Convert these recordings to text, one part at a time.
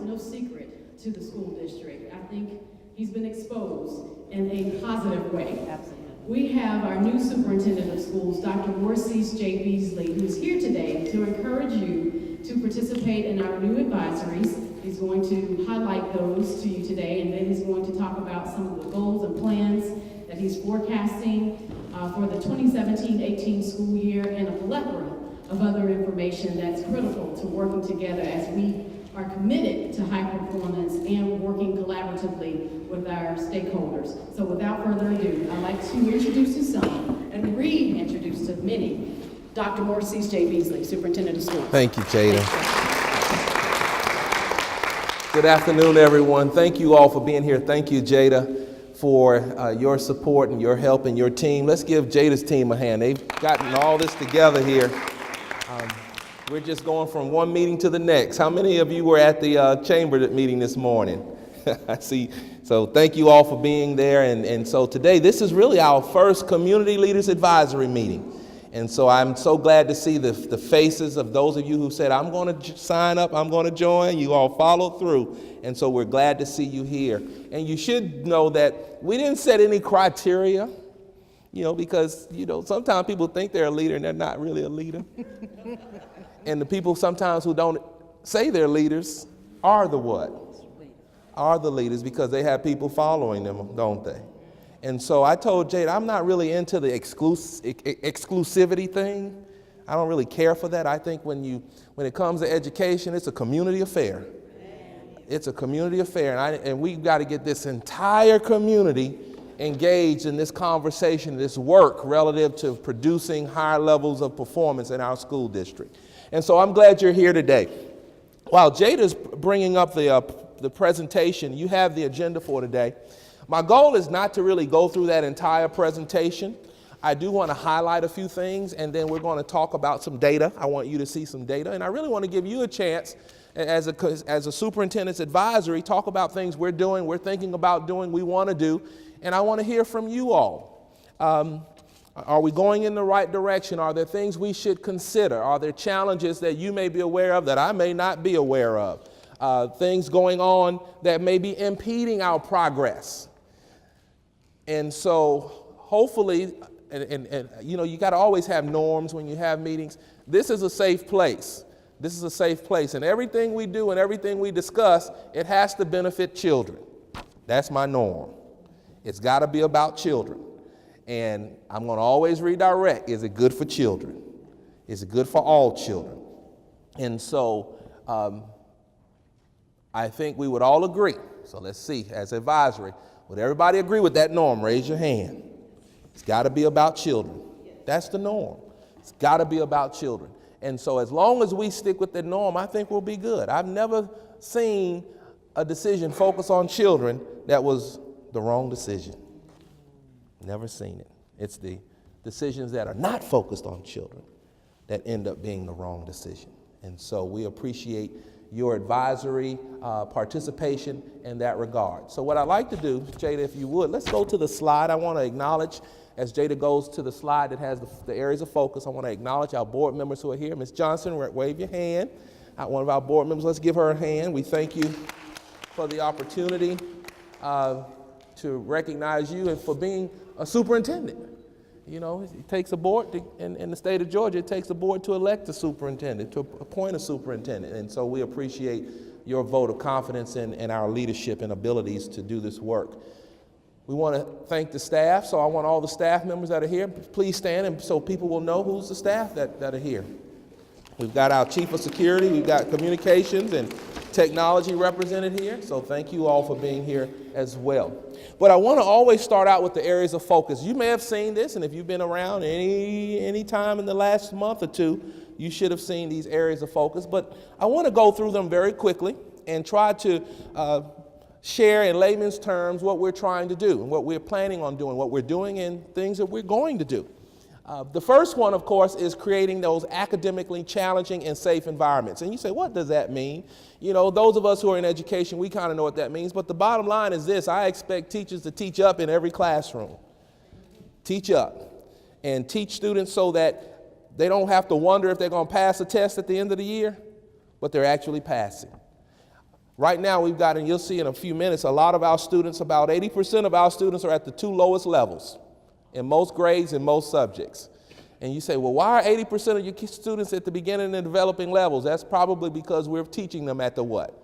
no secret to the school district. I think he's been exposed in a positive way. Absolutely. We have our new superintendent of schools, Dr. Morcease J. Beasley, who's here today to encourage you to participate in our new advisories. He's going to highlight those to you today, and then he's going to talk about some of the goals and plans that he's forecasting for the 2017-18 school year, and a plethora of other information that's critical to working together as we are committed to high performance and working collaboratively with our stakeholders. So without further ado, I'd like to introduce to some and reintroduce to many, Dr. Morcease J. Beasley, Superintendent of Schools. Thank you, Jada. Good afternoon, everyone. Thank you all for being here. Thank you, Jada, for your support and your help and your team. Let's give Jada's team a hand. They've gotten all this together here. We're just going from one meeting to the next. How many of you were at the chamber meeting this morning? I see. So thank you all for being there. And so today, this is really our first Community Leaders Advisory meeting. And so I'm so glad to see the faces of those of you who said, I'm going to sign up, I'm going to join. You all followed through. And so we're glad to see you here. And you should know that we didn't set any criteria, because, sometimes people think they're a leader and they're not really a leader. And the people sometimes who don't say they're leaders are the what? Are the leaders, because they have people following them, don't they? And so I told Jade, I'm not really into the exclusivity thing. I don't really care for that. I think when it comes to education, it's a community affair. It's a community affair, and we've got to get this entire community engaged in this conversation, this work relative to producing higher levels of performance in our school district. And so I'm glad you're here today. While Jada's bringing up the presentation, you have the agenda for today. My goal is not to really go through that entire presentation. I do want to highlight a few things, and then we're going to talk about some data. I want you to see some data, and I really want to give you a chance as a superintendent's advisory, talk about things we're doing, we're thinking about doing, we want to do, and I want to hear from you all. Are we going in the right direction? Are there things we should consider? Are there challenges that you may be aware of that I may not be aware of? Things going on that may be impeding our progress. And so hopefully, and you got to always have norms when you have meetings. This is a safe place. This is a safe place. And everything we do and everything we discuss, it has to benefit children. That's my norm. It's got to be about children. And I'm going to always redirect. Is it good for children? Is it good for all children? And so I think we would all agree. So let's see, as advisory, would everybody agree with that norm? Raise your hand. It's got to be about children. That's the norm. It's got to be about children. And so as long as we stick with the norm, I think we'll be good. I've never seen a decision focus on children that was the wrong decision. Never seen it. It's the decisions that are not focused on children that end up being the wrong decision. And so we appreciate your advisory participation in that regard. So what I'd like to do, Jada, if you would, let's go to the slide. I want to acknowledge, as Jada goes to the slide that has the areas of focus, I want to acknowledge our board members who are here. Ms. Johnson, wave your hand. One of our board members, let's give her a hand. We thank you for the opportunity to recognize you and for being a superintendent. It takes a board in the state of Georgia, it takes a board to elect a superintendent, to appoint a superintendent. And so we appreciate your vote of confidence in our leadership and abilities to do this work. We want to thank the staff. So I want all the staff members that are here, please stand and so people will know who's the staff that are here. We've got our chief of security, we've got communications and technology represented here. So thank you all for being here as well. But I want to always start out with the areas of focus. You may have seen this, and if you've been around any time in the last month or two, you should have seen these areas of focus. But I want to go through them very quickly and try to share in layman's terms what we're trying to do and what we're planning on doing, what we're doing and things that we're going to do. The first one, of course, is creating those academically challenging and safe environments. And you say, what does that mean? Those of us who are in education, we kind of know what that means. But the bottom line is this: I expect teachers to teach up in every classroom. Teach up and teach students so that they don't have to wonder if they're going to pass a test at the end of the year, but they're actually passing. Right now we've got, and you'll see in a few minutes, a lot of our students, about 80% of our students are at the 2 lowest levels in most grades and most subjects. And you say, well, why are 80% of your students at the beginning and developing levels? That's probably because we're teaching them at the what?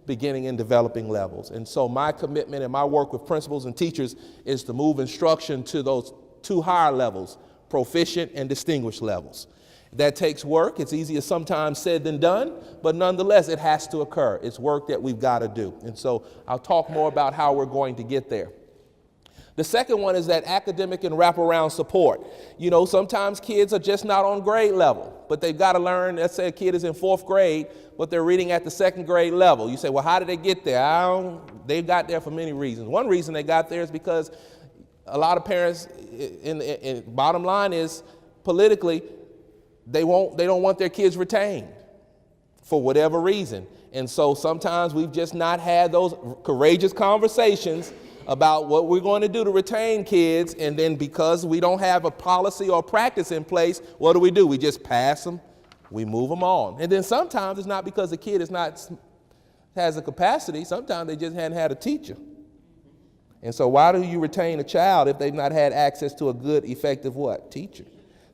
Beginning and developing levels. And so my commitment and my work with principals and teachers is to move instruction to those 2 higher levels, proficient and distinguished levels. That takes work. It's easier sometimes said than done, but nonetheless, it has to occur. It's work that we've got to do. And so I'll talk more about how we're going to get there. The second one is that academic and wraparound support. You know, sometimes kids are just not on grade level, but they've got to learn. Let's say a kid is in 4th grade, but they're reading at the 2nd grade level. You say, well, how did they get there? They got there for many reasons. One reason they got there is because a lot of parents, bottom line is politically, they don't want their kids retained for whatever reason. And so sometimes we've just not had those courageous conversations about what we're going to do to retain kids. And then because we don't have a policy or practice in place, what do? We just pass them, we move them on. And then sometimes it's not because the kid has a capacity. Sometimes they just hadn't had a teacher. And so why do you retain a child if they've not had access to a good, effective what? Teacher.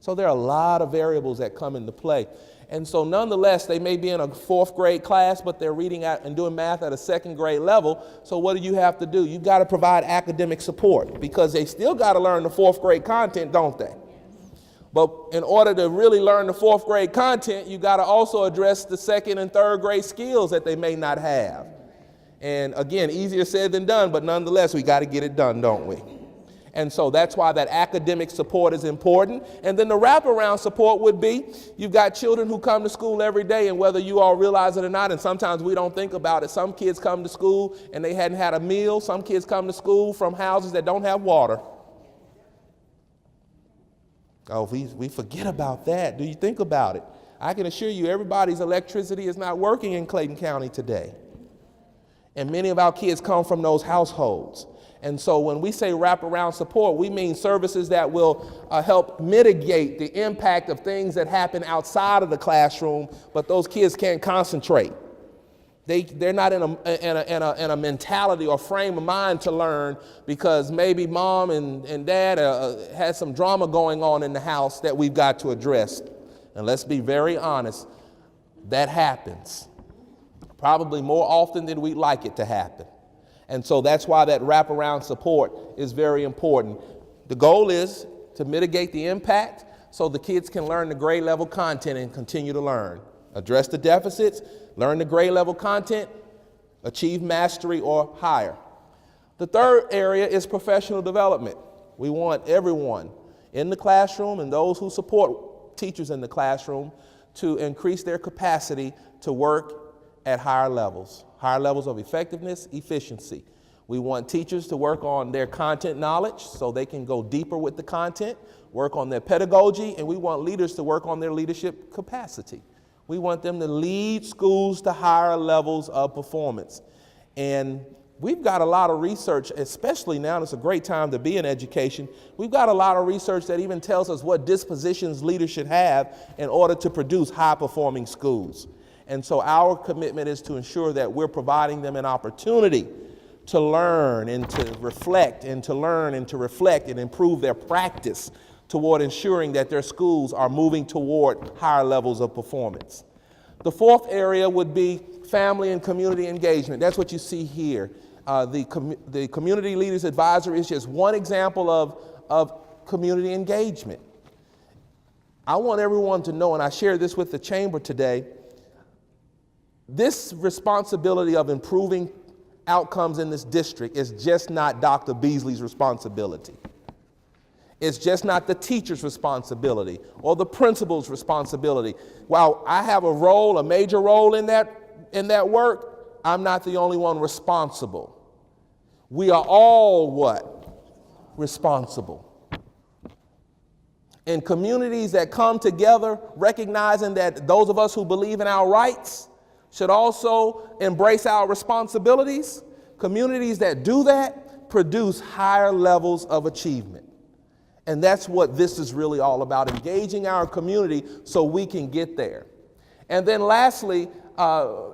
So there are a lot of variables that come into play. And so nonetheless, they may be in a 4th grade class, but they're reading and doing math at a 2nd grade level. So what do you have to do? You've got to provide academic support because they still got to learn the 4th grade content, don't they? But in order to really learn the 4th grade content, you got to also address the 2nd and 3rd grade skills that they may not have. And again, easier said than done, but nonetheless, we got to get it done, don't we? And so that's why that academic support is important. And then the wraparound support would be, you've got children who come to school every day, and whether you all realize it or not, and sometimes we don't think about it, some kids come to school and they hadn't had a meal. Some kids come to school from houses that don't have water. Oh, we forget about that. Do you think about it? I can assure you everybody's electricity is not working in Clayton County today. And many of our kids come from those households. And so when we say wraparound support, we mean services that will help mitigate the impact of things that happen outside of the classroom, but those kids can't concentrate. They're not in a mentality or frame of mind to learn because maybe mom and dad had some drama going on in the house that we've got to address. And let's be very honest, that happens. Probably more often than we'd like it to happen. And so that's why that wraparound support is very important. The goal is to mitigate the impact so the kids can learn the grade level content and continue to learn. Address the deficits, learn the grade level content, achieve mastery or higher. The third area is professional development. We want everyone in the classroom and those who support teachers in the classroom to increase their capacity to work at higher levels of effectiveness, efficiency. We want teachers to work on their content knowledge so they can go deeper with the content, work on their pedagogy, and we want leaders to work on their leadership capacity. We want them to lead schools to higher levels of performance. And we've got a lot of research, especially now, it's a great time to be in education. We've got a lot of research that even tells us what dispositions leaders should have in order to produce high-performing schools. And so our commitment is to ensure that we're providing them an opportunity to learn and to reflect and to learn and to reflect and improve their practice toward ensuring that their schools are moving toward higher levels of performance. The fourth area would be family and community engagement. That's what you see here. The Community Leaders Advisory is just one example of community engagement. I want everyone to know, and I share this with the chamber today, this responsibility of improving outcomes in this district is just not Dr. Beasley's responsibility. It's just not the teacher's responsibility or the principal's responsibility. While I have a role, a major role in that work, I'm not the only one responsible. We are all what? Responsible. In communities that come together, recognizing that those of us who believe in our rights should also embrace our responsibilities, communities that do that produce higher levels of achievement. And that's what this is really all about, engaging our community so we can get there. And then lastly,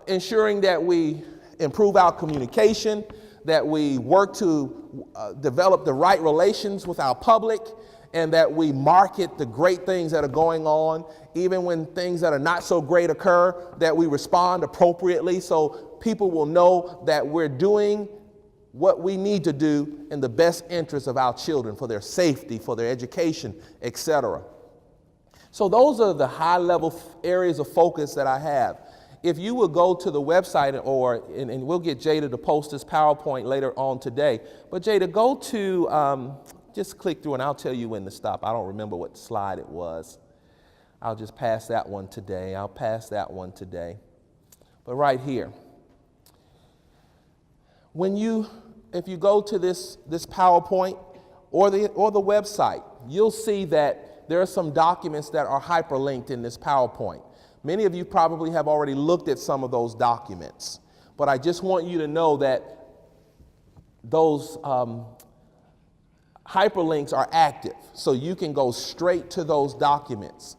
ensuring that we improve our communication, that we work to develop the right relations with our public, and that we market the great things that are going on, even when things that are not so great occur, that we respond appropriately so people will know that we're doing what we need to do in the best interest of our children, for their safety, for their education, etc. So those are the high-level areas of focus that I have. If you will go to the website, and we'll get Jada to post this PowerPoint later on today, but Jada, go to, just click through and I'll tell you when to stop. I don't remember what slide it was. I'll just pass that one today. But right here, if you go to this PowerPoint or the website, you'll see that there are some documents that are hyperlinked in this PowerPoint. Many of you probably have already looked at some of those documents, but I just want you to know that those hyperlinks are active, so you can go straight to those documents.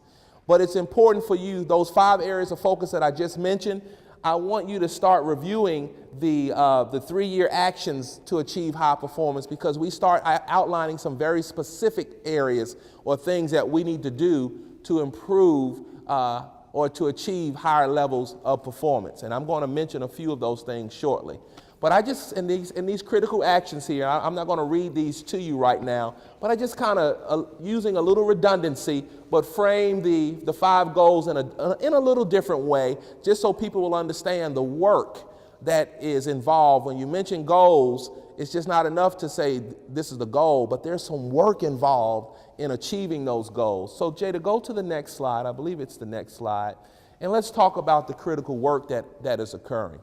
But it's important for you, those 5 areas of focus that I just mentioned, I want you to start reviewing the 3-year actions to achieve high performance, because we start outlining some very specific areas or things that we need to do to improve or to achieve higher levels of performance. And I'm going to mention a few of those things shortly. But I just, in these critical actions here, I'm not going to read these to you right now, but I just kind of, using a little redundancy, but frame the 5 goals in a little different way, just so people will understand the work that is involved. When you mention goals, it's just not enough to say this is the goal, but there's some work involved in achieving those goals. So Jada, go to the next slide. I believe it's the next slide. And let's talk about the critical work that is occurring.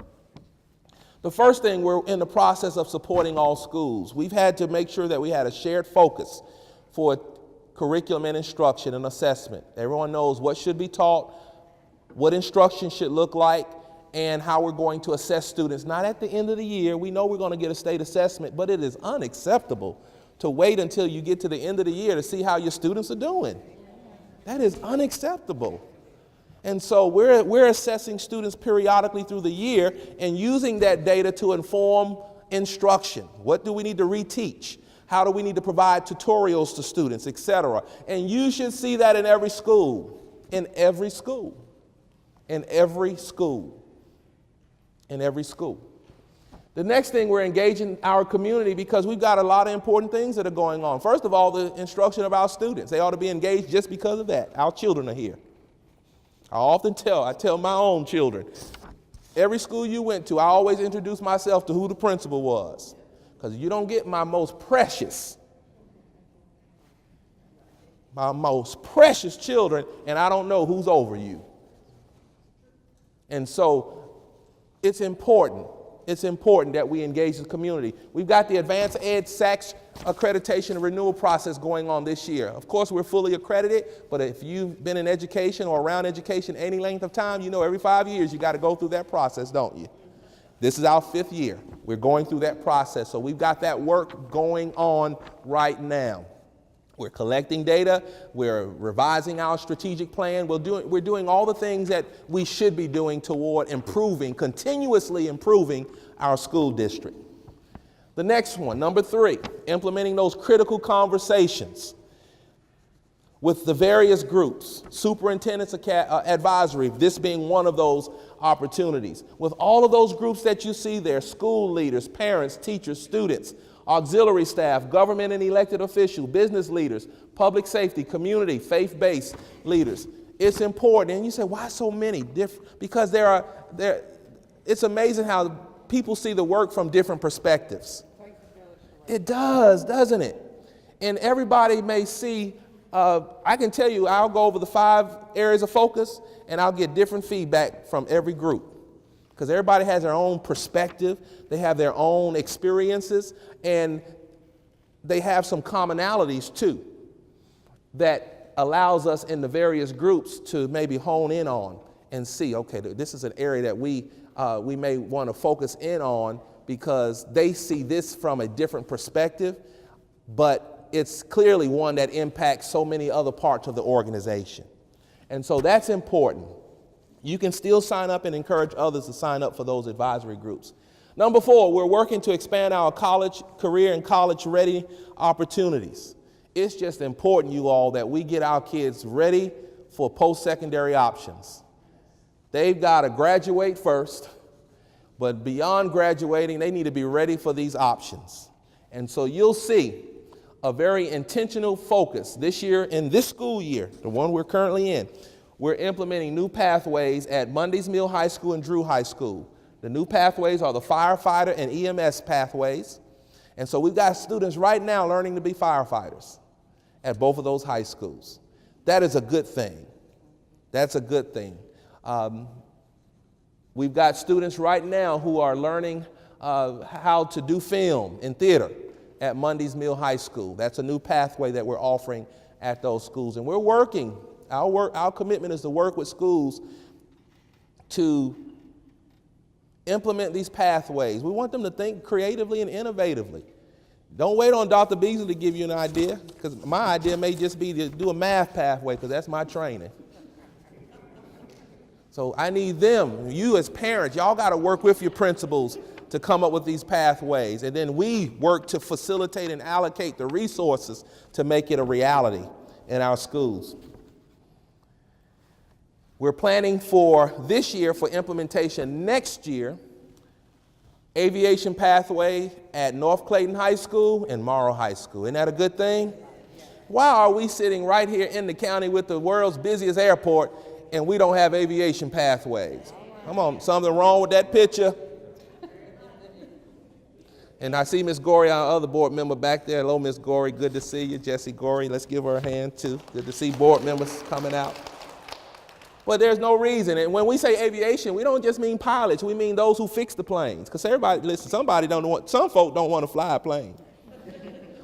The first thing, we're in the process of supporting all schools. We've had to make sure that we had a shared focus for curriculum and instruction and assessment. Everyone knows what should be taught, what instruction should look like, and how we're going to assess students. Not at the end of the year. We know we're going to get a state assessment, but it is unacceptable to wait until you get to the end of the year to see how your students are doing. That is unacceptable. And so we're assessing students periodically through the year and using that data to inform instruction. What do we need to reteach? How do we need to provide tutorials to students, etc.? And you should see that in every school, in every school, in every school, in every school. The next thing, we're engaging our community, because we've got a lot of important things that are going on. First of all, the instruction of our students. They ought to be engaged just because of that. Our children are here. I tell my own children, every school you went to, I always introduce myself to who the principal was, because you don't get my most precious children, and I don't know who's over you. And so it's important that we engage the community. We've got the Advanced Ed SACS accreditation and renewal process going on this year. Of course, we're fully accredited, but if you've been in education or around education any length of time, you know every 5 years you got to go through that process, don't you? This is our 5th year. We're going through that process, so we've got that work going on right now. We're collecting data, we're revising our strategic plan, we're doing all the things that we should be doing toward continuously improving our school district. The next one, number 3, implementing those critical conversations with the various groups, superintendent's advisory, this being one of those opportunities. With all of those groups that you see there, school leaders, parents, teachers, students, auxiliary staff, government and elected officials, business leaders, public safety, community, faith-based leaders. It's important. And you say, why so many? Because it's amazing how people see the work from different perspectives. It does, doesn't it? And everybody may see, I can tell you, I'll go over the 5 areas of focus and I'll get different feedback from every group. Because everybody has their own perspective, they have their own experiences, and they have some commonalities too that allows us in the various groups to maybe hone in on and see, okay, this is an area that we may want to focus in on because they see this from a different perspective, but it's clearly one that impacts so many other parts of the organization. And so that's important. You can still sign up and encourage others to sign up for those advisory groups. Number 4, we're working to expand our college, career, and college-ready opportunities. It's just important, you all, that we get our kids ready for post-secondary options. They've got to graduate first, but beyond graduating, they need to be ready for these options. And so you'll see a very intentional focus this year, in this school year, the one we're currently in. We're implementing new pathways at Mundy's Mill High School and Drew High School. The new pathways are the firefighter and EMS pathways. And so we've got students right now learning to be firefighters at both of those high schools. That is a good thing. That's a good thing. We've got students right now who are learning how to do film and theater at Mundy's Mill High School. That's a new pathway that we're offering at those schools. And we're working. Our commitment is to work with schools to implement these pathways. We want them to think creatively and innovatively. Don't wait on Dr. Beasley to give you an idea, because my idea may just be to do a math pathway, because that's my training. So I need them, you as parents, y'all got to work with your principals to come up with these pathways. And then we work to facilitate and allocate the resources to make it a reality in our schools. We're planning for this year for implementation next year, aviation pathway at North Clayton High School and Morrow High School. Isn't that a good thing? Why are we sitting right here in the county with the world's busiest airport and we don't have aviation pathways? Come on, something wrong with that picture. And I see Miss Gorey, our other board member back there. Hello, Miss Gorey, good to see you. Jessie Gorey, let's give her a hand too. Good to see board members coming out. But there's no reason. And when we say aviation, we don't just mean pilots. We mean those who fix the planes. Because everybody, listen, some folk don't want to fly a plane.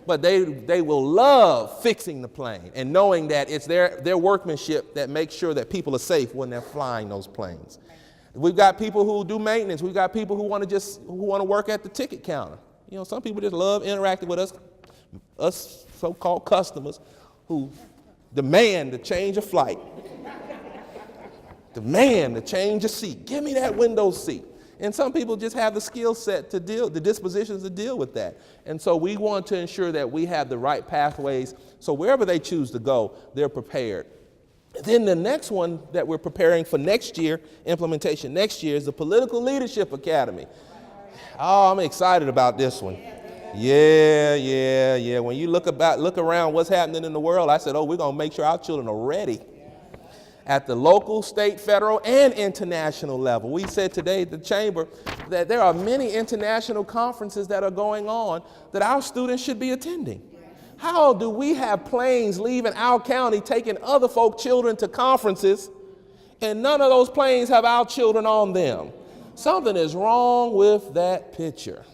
But they will love fixing the plane and knowing that it's their workmanship that makes sure that people are safe when they're flying those planes. We've got people who do maintenance. We've got people who want to work at the ticket counter. You know, some people just love interacting with us so-called customers who demand to change a flight. Demand to change a seat. Give me that window seat. And some people just have the skill set the dispositions to deal with that. And so we want to ensure that we have the right pathways so wherever they choose to go, they're prepared. Then the next one that we're preparing for next year, implementation next year, is the Political Leadership Academy. Oh, I'm excited about this one. Yeah. When you look around what's happening in the world, I said, we're going to make sure our children are ready. At the local, state, federal, and international level. We said today at the chamber that there are many international conferences that are going on that our students should be attending. How do we have planes leaving our county taking other folk children to conferences and none of those planes have our children on them? Something is wrong with that picture.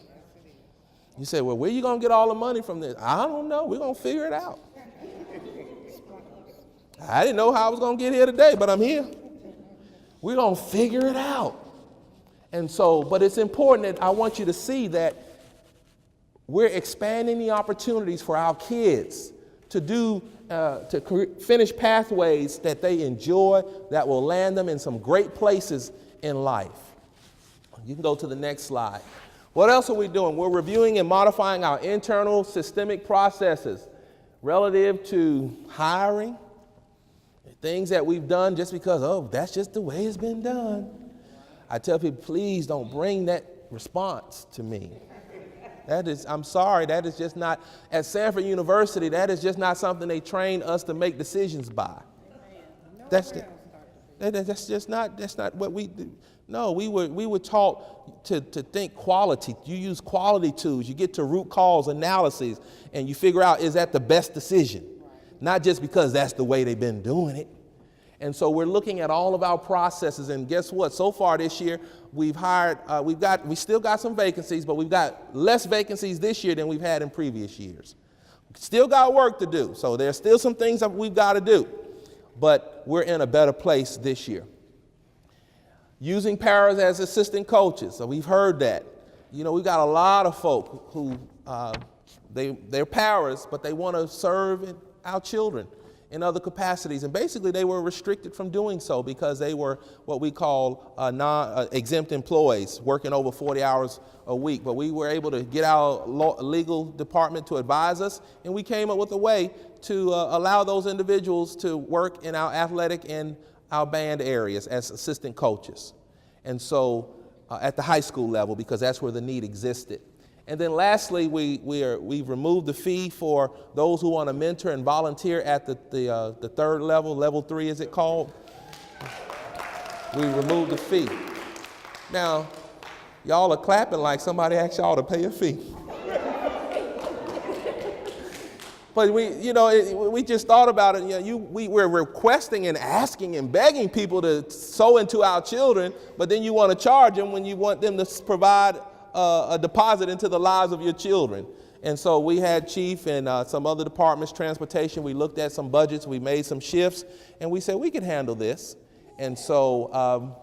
You say, well, where are you going to get all the money from this? I don't know. We're going to figure it out. I didn't know how I was going to get here today, but I'm here. We're going to figure it out. And so, but it's important that I want you to see that we're expanding the opportunities for our kids to finish pathways that they enjoy, that will land them in some great places in life. You can go to the next slide. What else are we doing? We're reviewing and modifying our internal systemic processes relative to hiring, things that we've done just because, that's just the way it's been done. I tell people, please don't bring that response to me. I'm sorry, that is just not, at Sanford University, that is just not something they train us to make decisions by. That's not what we do. No, we were taught to think quality. You use quality tools. You get to root cause analysis, and you figure out, is that the best decision? Not just because that's the way they've been doing it. And so we're looking at all of our processes, and guess what? So far this year, we've hired, we still got some vacancies, but we've got less vacancies this year than we've had in previous years. Still got work to do, so there's still some things that we've got to do, but we're in a better place this year. Using paras as assistant coaches, so we've heard that. You know, we've got a lot of folk who, they're paras, but they want to serve our children in other capacities. And basically they were restricted from doing so because they were what we call exempt employees working over 40 hours a week. But we were able to get our legal department to advise us, and we came up with a way to allow those individuals to work in our athletic and our band areas as assistant coaches. And so at the high school level, because that's where the need existed. And then lastly, we've removed the fee for those who want to mentor and volunteer at the third level, level 3 is it called? We removed the fee. Now, y'all are clapping like somebody asked y'all to pay a fee. But we just thought about it. We're requesting and asking and begging people to sow into our children, but then you want to charge them when you want them to provide a deposit into the lives of your children. And so we had Chief and some other departments, transportation. We looked at some budgets, we made some shifts, and we said we could handle this. And so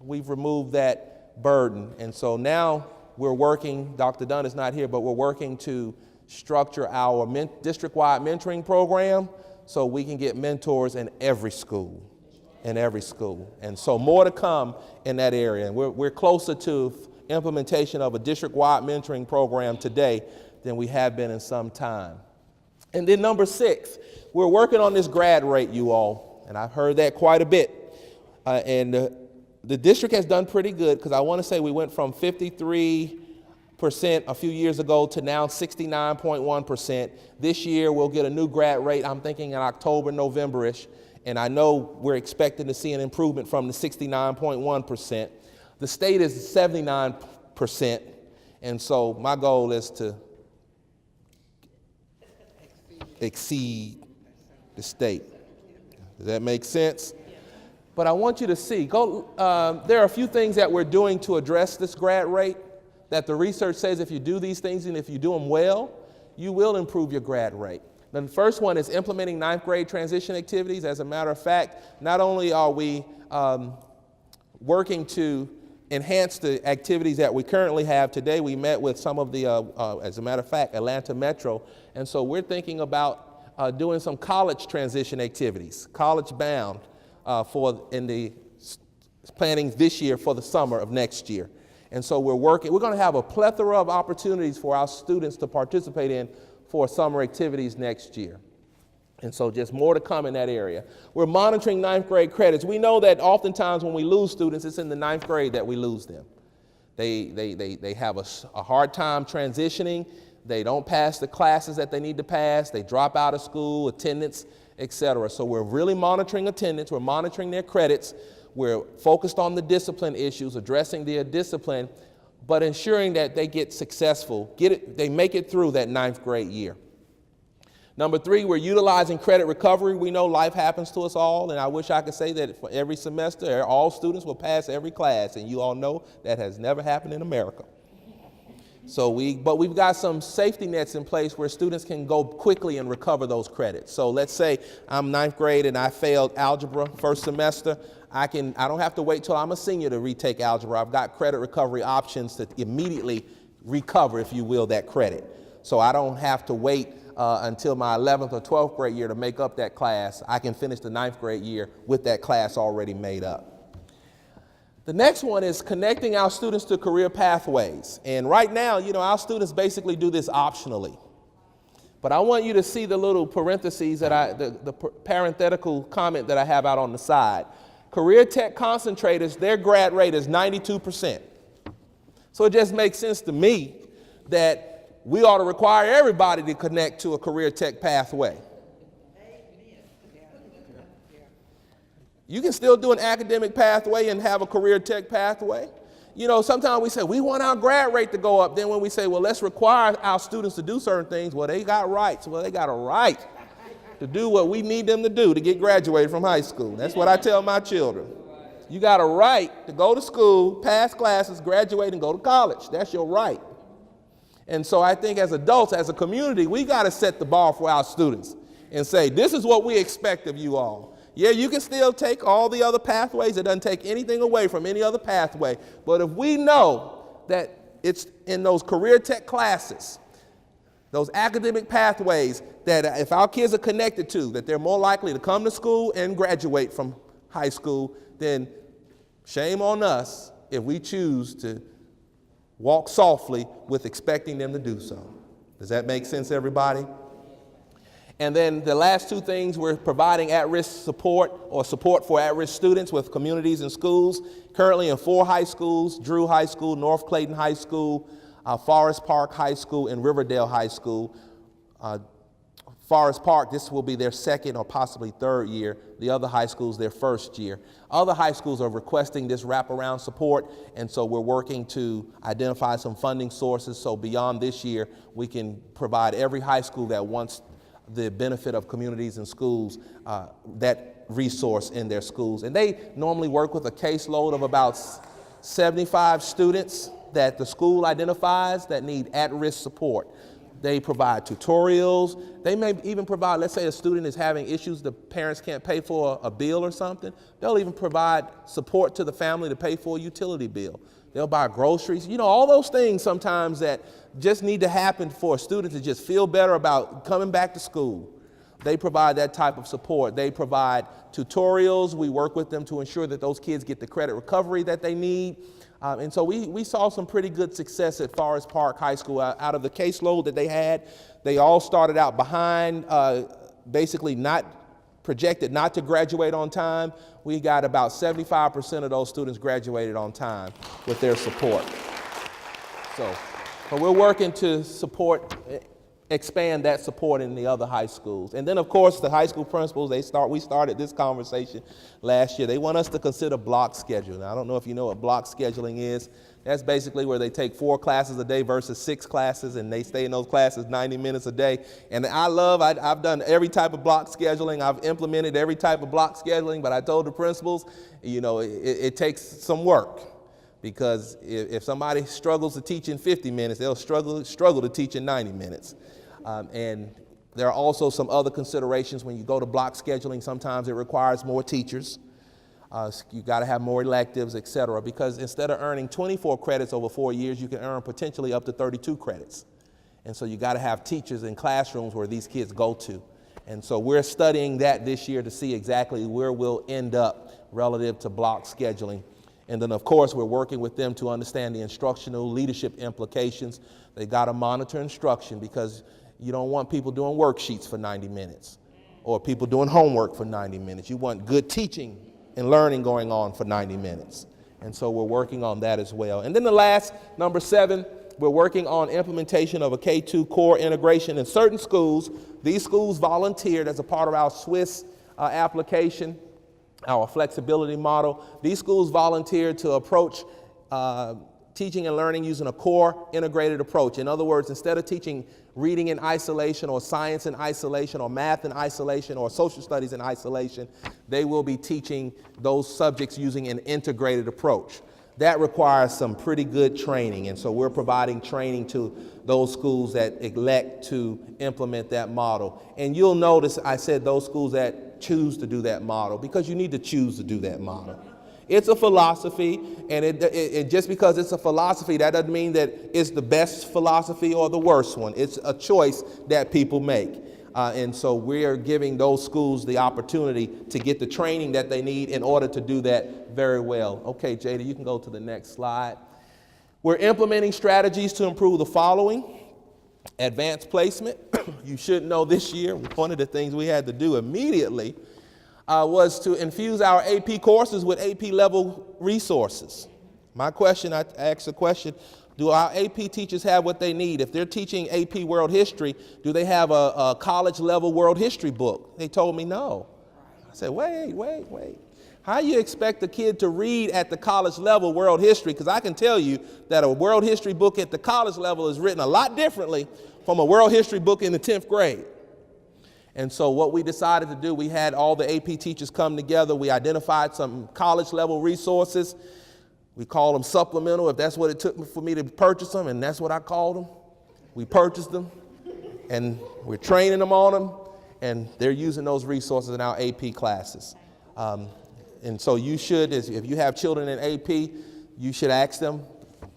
we've removed that burden. And so now we're working. Dr. Dunn is not here, but we're working to structure our district-wide mentoring program so we can get mentors in every school, And so more to come in that area. And we're closer to implementation of a district-wide mentoring program today than we have been in some time. And then number 6, we're working on this grad rate, you all, and I've heard that quite a bit. And the district has done pretty good, because I want to say we went from 53% a few years ago to now 69.1%. This year we'll get a new grad rate, I'm thinking in October, November-ish, and I know we're expecting to see an improvement from the 69.1%. The state is 79%, and so my goal is to exceed the state. Does that make sense? But I want you to see, there are a few things that we're doing to address this grad rate that the research says if you do these things and if you do them well, you will improve your grad rate. The first one is implementing 9th grade transition activities. As a matter of fact, not only are we working to enhance the activities that we currently have today, we met with some of the, as a matter of fact, Atlanta Metro, and so we're thinking about doing some college transition activities, college bound, in the planning this year for the summer of next year. And so we're going to have a plethora of opportunities for our students to participate in for summer activities next year. And so just more to come in that area. We're monitoring 9th grade credits. We know that oftentimes when we lose students, it's in the 9th grade that we lose them. They have a hard time transitioning. They don't pass the classes that they need to pass. They drop out of school, attendance, etc. So we're really monitoring attendance. We're monitoring their credits. We're focused on the discipline issues, addressing their discipline, but ensuring that they get successful, they make it through that 9th grade year. Number 3, we're utilizing credit recovery. We know life happens to us all, and I wish I could say that for every semester, all students will pass every class, and you all know that has never happened in America. But we've got some safety nets in place where students can go quickly and recover those credits. So let's say I'm 9th grade and I failed algebra first semester. I don't have to wait till I'm a senior to retake algebra. I've got credit recovery options to immediately recover, if you will, that credit. So I don't have to wait until my 11th or 12th grade year to make up that class. I can finish the 9th grade year with that class already made up. The next one is connecting our students to career pathways. And right now, our students basically do this optionally. But I want you to see the little parentheses the parenthetical comment that I have out on the side. Career tech concentrators, their grad rate is 92%. So it just makes sense to me that we ought to require everybody to connect to a career tech pathway. You can still do an academic pathway and have a career tech pathway. Sometimes we say we want our grad rate to go up. Then when we say, well, let's require our students to do certain things, well, they got rights. Well, they got a right to do what we need them to do to get graduated from high school. That's what I tell my children. You got a right to go to school, pass classes, graduate, and go to college. That's your right. And so I think as adults, as a community, we got to set the bar for our students and say, this is what we expect of you all. Yeah, you can still take all the other pathways. It doesn't take anything away from any other pathway. But if we know that it's in those career tech classes those academic pathways that if our kids are connected to, that they're more likely to come to school and graduate from high school, then shame on us if we choose to walk softly with expecting them to do so. Does that make sense, everybody? And then the last two things, we're providing at-risk support or support for at-risk students with communities and schools, currently in 4 high schools: Drew High School, North Clayton High School, Forest Park High School, and Riverdale High School. Forest Park, this will be their second or possibly third year. The other high schools, their first year. Other high schools are requesting this wraparound support, and so we're working to identify some funding sources so beyond this year we can provide every high school that wants the benefit of communities and schools that resource in their schools. And they normally work with a caseload of about 75 students that the school identifies that need at-risk support. They provide tutorials. They may even provide, let's say a student is having issues the parents can't pay for a bill or something. They'll even provide support to the family to pay for a utility bill. They'll buy groceries. You know, all those things sometimes that just need to happen for a student to just feel better about coming back to school. They provide that type of support. They provide tutorials. We work with them to ensure that those kids get the credit recovery that they need. And so we saw some pretty good success at Forest Park High School. Out of the caseload that they had, they all started out behind, basically not projected not to graduate on time. We got about 75% of those students graduated on time with their support. So, but we're working to support, expand that support in the other high schools. And then, of course, the high school principals, we started this conversation last year. They want us to consider block scheduling. Now, I don't know if you know what block scheduling is. That's basically where they take 4 classes a day versus 6 classes, and they stay in those classes 90 minutes a day. And I've done every type of block scheduling. I've implemented every type of block scheduling, but I told the principals, you know, it takes some work. Because if somebody struggles to teach in 50 minutes, they'll struggle to teach in 90 minutes. And there are also some other considerations when you go to block scheduling. Sometimes it requires more teachers. You got to have more electives, et cetera, because instead of earning 24 credits over 4 years, you can earn potentially up to 32 credits. And so you got to have teachers in classrooms where these kids go to. And so we're studying that this year to see exactly where we'll end up relative to block scheduling. And then, of course, we're working with them to understand the instructional leadership implications. They got to monitor instruction because you don't want people doing worksheets for 90 minutes or people doing homework for 90 minutes. You want good teaching and learning going on for 90 minutes. And so we're working on that as well. And then the last, number 7, we're working on implementation of a K-2 core integration in certain schools. These schools volunteered as a part of our Swiss application, our flexibility model. These schools volunteered to approach teaching and learning using a core integrated approach. In other words, instead of teaching reading in isolation or science in isolation or math in isolation or social studies in isolation, they will be teaching those subjects using an integrated approach. That requires some pretty good training, and so we're providing training to those schools that elect to implement that model. And you'll notice I said those schools that choose to do that model, because you need to choose to do that model. It's a philosophy, and it just because it's a philosophy, that doesn't mean that it's the best philosophy or the worst one. It's a choice that people make. And so we're giving those schools the opportunity to get the training that they need in order to do that very well. Okay, Jada, you can go to the next slide. We're implementing strategies to improve the following. Advanced placement. You should know this year, one of the things we had to do immediately was to infuse our AP courses with AP level resources. My question, I asked the question, do our AP teachers have what they need? If they're teaching AP World History, do they have a college level World History book? They told me no. I said, wait. How do you expect a kid to read at the college level World History? Because I can tell you that a World History book at the college level is written a lot differently from a World History book in the 10th grade. And so what we decided to do, we had all the AP teachers come together. We identified some college level resources. We call them supplemental, if that's what it took for me to purchase them, and that's what I called them. We purchased them, and we're training them on them, and they're using those resources in our AP classes. And so you should, if you have children in AP, you should ask them,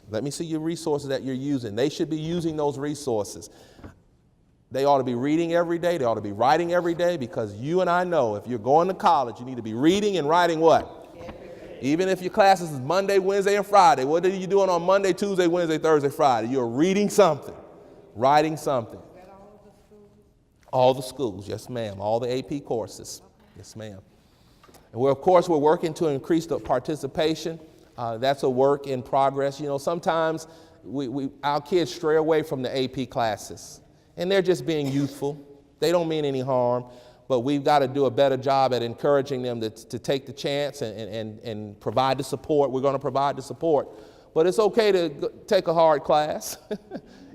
let me see your resources that you're using. They should be using those resources. They ought to be reading every day. They ought to be writing every day, because you and I know if you're going to college, you need to be reading and writing what? Even if your classes is Monday, Wednesday, and Friday. What are you doing on Monday, Tuesday, Wednesday, Thursday, Friday? You're reading something, writing something. All the schools, yes, ma'am. All the AP courses, yes, ma'am. And of course, we're working to increase the participation. That's a work in progress. You know, sometimes our kids stray away from the AP classes, and they're just being youthful. They don't mean any harm, but we've got to do a better job at encouraging them to take the chance and provide the support. We're going to provide the support, but it's okay to take a hard class.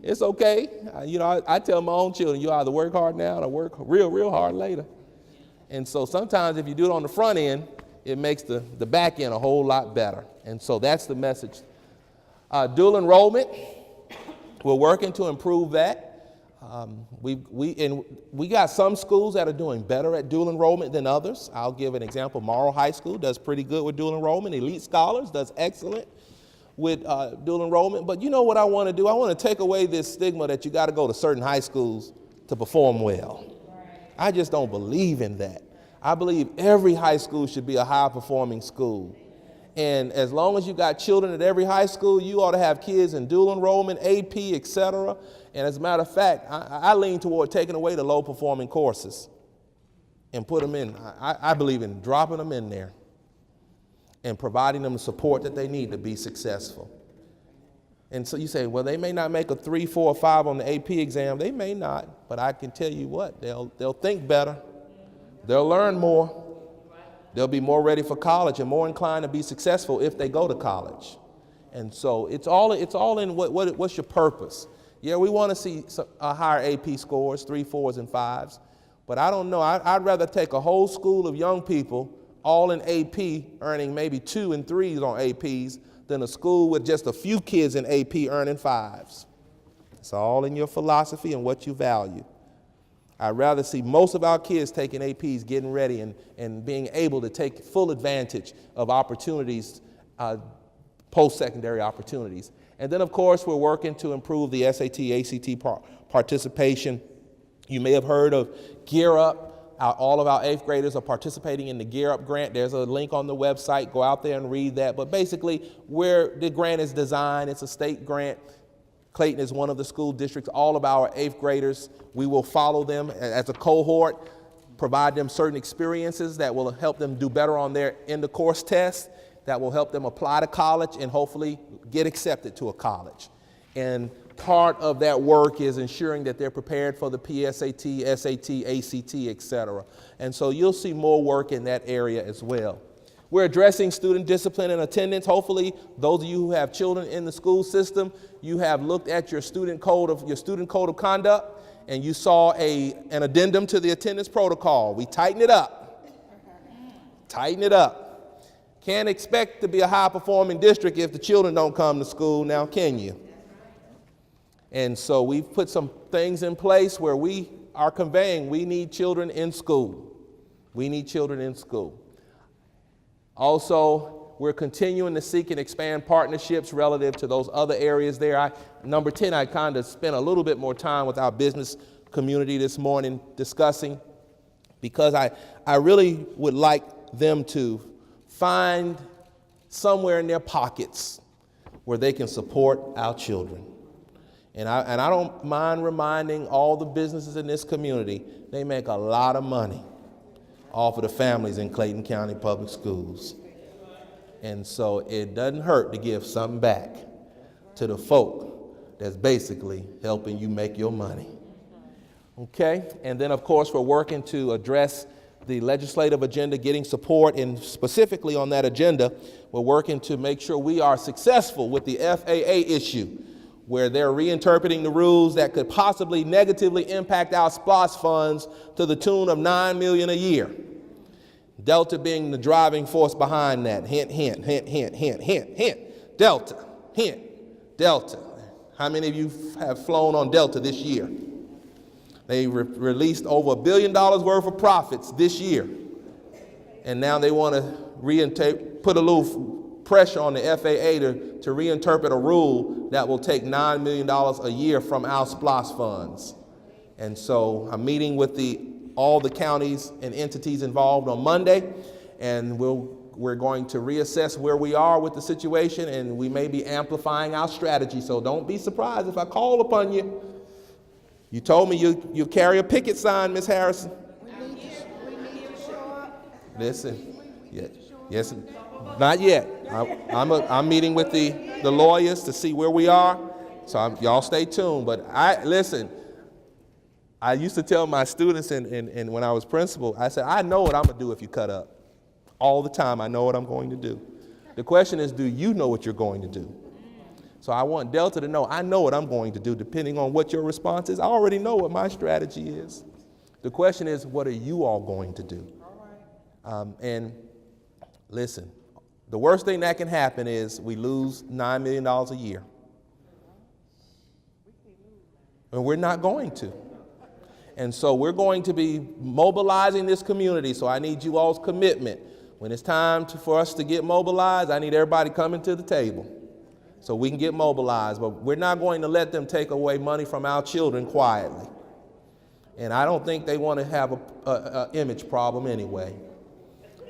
It's okay. You know, I tell my own children, you either work hard now or work real hard later. And so sometimes if you do it on the front end, it makes the back end a whole lot better. And so that's the message. Dual enrollment, we're working to improve that. We got some schools that are doing better at dual enrollment than others. I'll give an example. Morrow High School does pretty good with dual enrollment. Elite Scholars does excellent with dual enrollment. But you know what I want to do? I want to take away this stigma that you got to go to certain high schools to perform well. I just don't believe in that. I believe every high school should be a high-performing school. And as long as you got children at every high school, you ought to have kids in dual enrollment, AP, etc. And as a matter of fact, I lean toward taking away the low-performing courses and put them in. I believe in dropping them in there and providing them the support that they need to be successful. And so you say, well, they may not make a 3, 4, or 5 on the AP exam. They may not, but I can tell you what, they'll think better. They'll learn more. They'll be more ready for college and more inclined to be successful if they go to college. And so it's all in what's your purpose. Yeah, we want to see higher AP scores, 3, 4s, and 5s. But I don't know. I'd rather take a whole school of young people all in AP earning maybe 2 and 3s on APs than a school with just a few kids in AP earning 5s. It's all in your philosophy and what you value. I'd rather see most of our kids taking APs, getting ready, and being able to take full advantage of opportunities, post-secondary opportunities. And then, of course, we're working to improve the SAT, ACT participation. You may have heard of Gear Up. All of our 8th graders are participating in the Gear Up grant. There's a link on the website. Go out there and read that. But basically, where the grant is designed, it's a state grant. Clayton is one of the school districts. All of our 8th graders, we will follow them as a cohort, provide them certain experiences that will help them do better on their end-of-course tests, that will help them apply to college and hopefully get accepted to a college. And part of that work is ensuring that they're prepared for the PSAT, SAT, ACT, etc. And so you'll see more work in that area as well. We're addressing student discipline and attendance. Hopefully, those of you who have children in the school system, you have looked at your student code of conduct, and you saw an addendum to the attendance protocol. We tighten it up. Tighten it up. Can't expect to be a high-performing district if the children don't come to school now, can you? And so we've put some things in place where we are conveying we need children in school. We need children in school. Also, we're continuing to seek and expand partnerships relative to those other areas there. Number 10, I kind of spent a little bit more time with our business community this morning discussing, because I really would like them to find somewhere in their pockets where they can support our children. And I don't mind reminding all the businesses in this community, they make a lot of money off of the families in Clayton County Public Schools. And so it doesn't hurt to give something back to the folk that's basically helping you make your money. Okay? And then, of course, we're working to address the legislative agenda, getting support, and specifically on that agenda, we're working to make sure we are successful with the FAA issue, where they're reinterpreting the rules that could possibly negatively impact our SPLOST funds to the tune of $9 million a year. Delta being the driving force behind that. Hint, hint, hint, hint, hint, hint, hint. Delta, hint, Delta. How many of you have flown on Delta this year? They released over $1 billion worth of profits this year. And now they want to put a little pressure on the FAA to reinterpret a rule that will take $9 million a year from our SPLOST funds. And so I'm meeting with all the counties and entities involved on Monday, and we're going to reassess where we are with the situation, and we may be amplifying our strategy. So don't be surprised if I call upon you. You told me you carry a picket sign, Miss Harrison. We need to show up. Listen, yes, not yet. I'm meeting with the lawyers to see where we are. So y'all stay tuned. But listen. I used to tell my students, and when I was principal, I said, I know what I'm going to do if you cut up. All the time, I know what I'm going to do. The question is, do you know what you're going to do? So I want Delta to know, I know what I'm going to do, depending on what your response is. I already know what my strategy is. The question is, what are you all going to do? And listen, the worst thing that can happen is we lose $9 million a year. And we're not going to. And so we're going to be mobilizing this community. So I need you all's commitment. When it's time for us to get mobilized, I need everybody coming to the table so we can get mobilized. But we're not going to let them take away money from our children quietly. And I don't think they want to have an image problem anyway.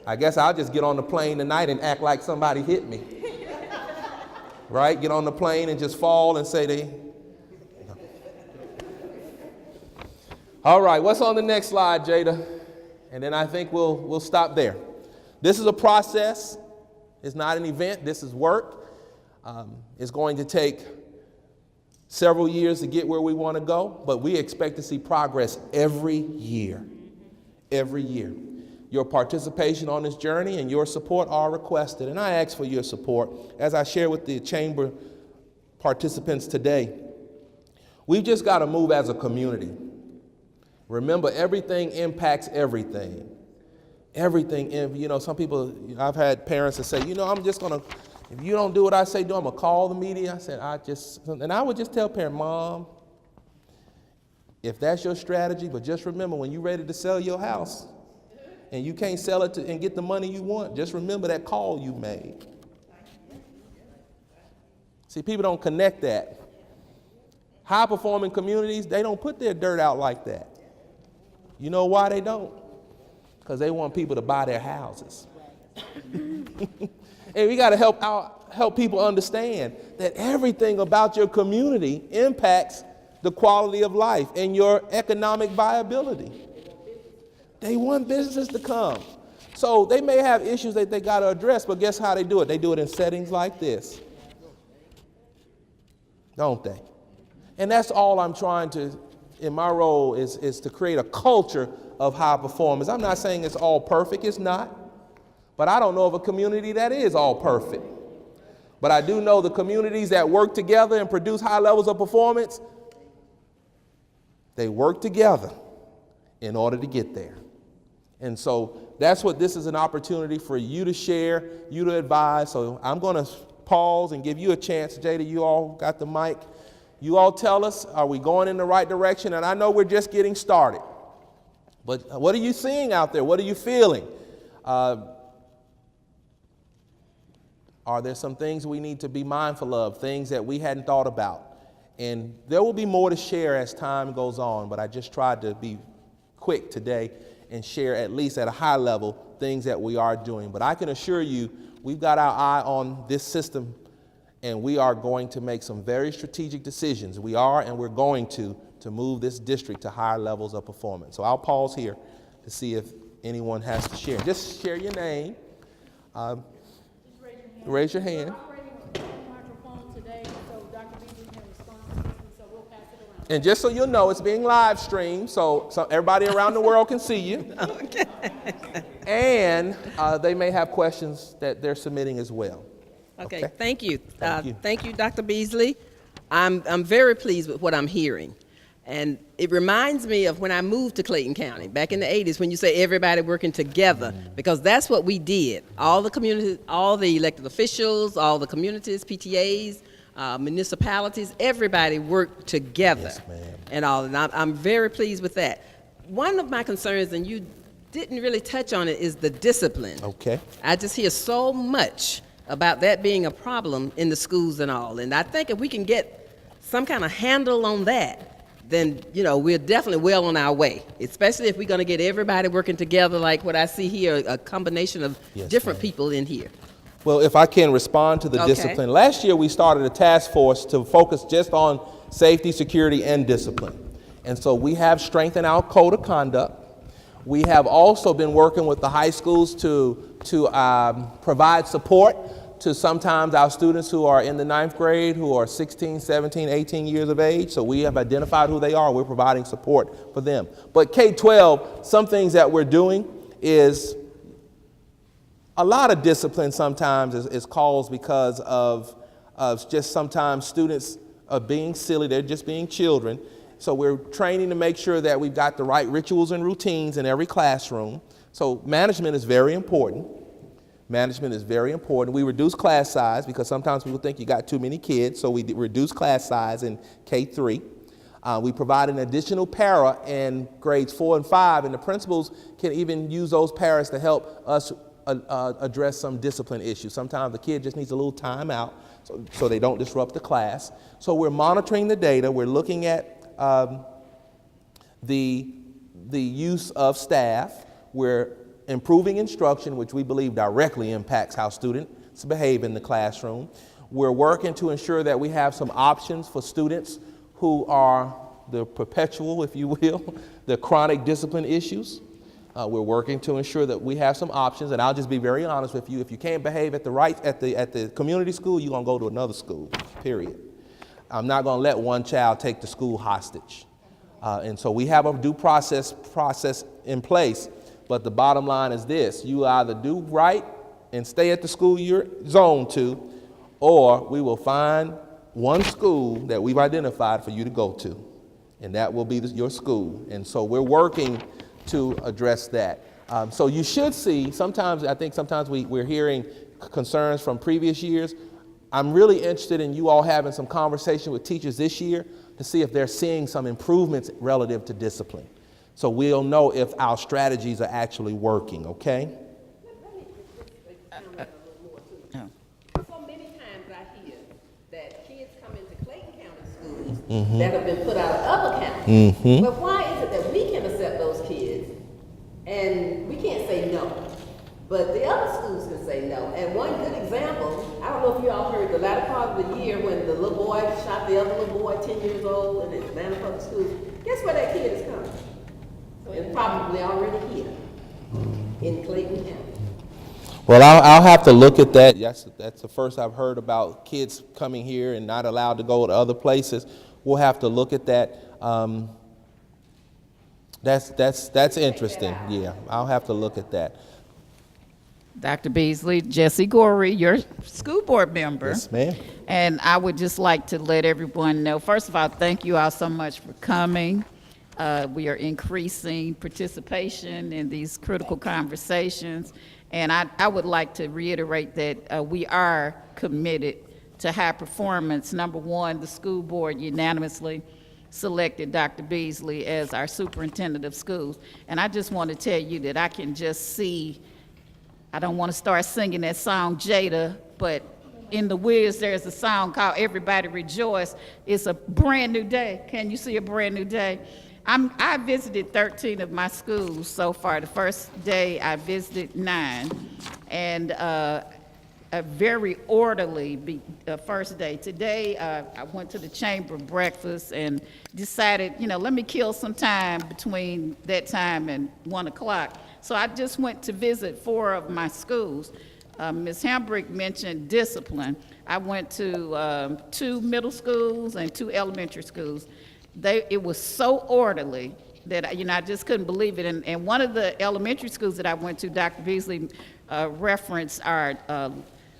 I guess I'll just get on the plane tonight and act like somebody hit me. Right? Get on the plane and just fall and say they... All right, what's on the next slide, Jada? And then I think we'll stop there. This is a process. It's not an event. This is work. It's going to take several years to get where we want to go, but we expect to see progress every year. Every year. Your participation on this journey and your support are requested, and I ask for your support. As I share with the chamber participants today, we've just got to move as a community. Remember, everything impacts everything. Everything, some people, I've had parents that say, I'm just going to, if you don't do what I say do, I'm going to call the media. I said, and I would just tell parent, Mom, if that's your strategy, but just remember, when you're ready to sell your house and you can't sell it and get the money you want, just remember that call you made. See, people don't connect that. High-performing communities, they don't put their dirt out like that. You know why they don't? Because they want people to buy their houses. And we got to help people understand that everything about your community impacts the quality of life and your economic viability. They want businesses to come. So they may have issues that they got to address, but guess how they do it? They do it in settings like this. Don't they? And that's all I'm trying to, in my role, is to create a culture of high performance. I'm not saying it's all perfect, it's not. But I don't know of a community that is all perfect. But I do know the communities that work together and produce high levels of performance, they work together in order to get there. And so that's what this is, an opportunity for you to share, you to advise. So I'm going to pause and give you a chance. Jada, you all got the mic. You all tell us, are we going in the right direction? And I know we're just getting started. But what are you seeing out there? What are you feeling? Are there some things we need to be mindful of, things that we hadn't thought about? And there will be more to share as time goes on, but I just tried to be quick today and share, at least at a high level, things that we are doing. But I can assure you, we've got our eye on this system, and we are going to make some very strategic decisions. We are, and we're going to move this district to higher levels of performance. So I'll pause here to see if anyone has to share. Just share your name. Raise your hand. We're operating a microphone today, so Dr. Beasley can respond to this, and so we'll pass it around. And just so you know, it's being live streamed, so everybody around the world can see you. Okay. And they may have questions that they're submitting as well. Okay, thank you. Thank you. Thank you, Dr. Beasley. I'm very pleased with what I'm hearing. And it reminds me of when I moved to Clayton County back in the 80s, when you say everybody working together, because that's what we did. All the communities, all the elected officials, all the communities, PTAs, municipalities, everybody worked together. Yes, ma'am. And all. And I'm very pleased with that. One of my concerns, and you didn't really touch on it, is the discipline. Okay. I just hear so much about that being a problem in the schools and all. And I think if we can get some kind of handle on that, then, you know, we're definitely well on our way, especially if we're going to get everybody working together like what I see here, a combination of Yes, different ma'am. people in here. Well, if I can respond to the Okay. discipline. Last year, we started a task force to focus just on safety, security, and discipline. And so we have strengthened our code of conduct. We have also been working with the high schools to provide support to sometimes our students who are in the 9th grade, who are 16, 17, 18 years of age. So we have identified who they are. We're providing support for them. But K-12, some things that we're doing is a lot of discipline sometimes is caused because of just sometimes students are being silly. They're just being children. So we're training to make sure that we've got the right rituals and routines in every classroom. So management is very important. Management is very important. We reduce class size because sometimes people think you got too many kids, so we reduce class size in K-3. We provide an additional para in grades 4 and 5, and the principals can even use those paras to help us address some discipline issues. Sometimes the kid just needs a little time out so they don't disrupt the class. So we're monitoring the data. We're looking at the use of staff. We're improving instruction, which we believe directly impacts how students behave in the classroom. We're working to ensure that we have some options for students who are the perpetual, if you will, the chronic discipline issues. We're working to ensure that we have some options, and I'll just be very honest with you. If you can't behave at the community school, you're gonna go to another school, period. I'm not gonna let one child take the school hostage. And so we have a due process in place. But the bottom line is this: you either do right and stay at the school you're zoned to, or we will find one school that we've identified for you to go to, and that will be your school. And so we're working to address that. So you should see, sometimes we're hearing concerns from previous years. I'm really interested in you all having some conversation with teachers this year to see if they're seeing some improvements relative to discipline. So we'll know if our strategies are actually working, okay? So many times I hear that kids come into Clayton County schools that have been put out of other counties. But why is it that we can accept those kids and we can't say no, but the other schools can say no? And one good example, I don't know if you all heard the latter part of the year when the little boy shot the other little boy, 10 years old, in Atlanta Public Schools. Guess where that kid is coming? And probably already here in Clayton County. Well, I'll have to look at that. That's the first I've heard about kids coming here and not allowed to go to other places. We'll have to look at that. That's interesting. Yeah, I'll have to look at that. Dr. Beasley, Jesse Gorey, your school board member. Yes, ma'am. And I would just like to let everyone know, first of all, thank you all so much for coming. We are increasing participation in these critical conversations. And I would like to reiterate that we are committed to high performance. Number one, the school board unanimously selected Dr. Beasley as our superintendent of schools. And I just want to tell you that I can just see, I don't want to start singing that song, Jada, but in the Wiz, there's a song called Everybody Rejoice. It's a brand new day. Can you see a brand new day? I visited 13 of my schools so far. The first day I visited 9, and a very orderly first day. Today I went to the chamber breakfast and decided, let me kill some time between that time and 1 o'clock. So I just went to visit 4 of my schools. Ms. Hambrick mentioned discipline. I went to 2 middle schools and 2 elementary schools. It was so orderly that I just couldn't believe it. And one of the elementary schools that I went to, Dr. Beasley referenced our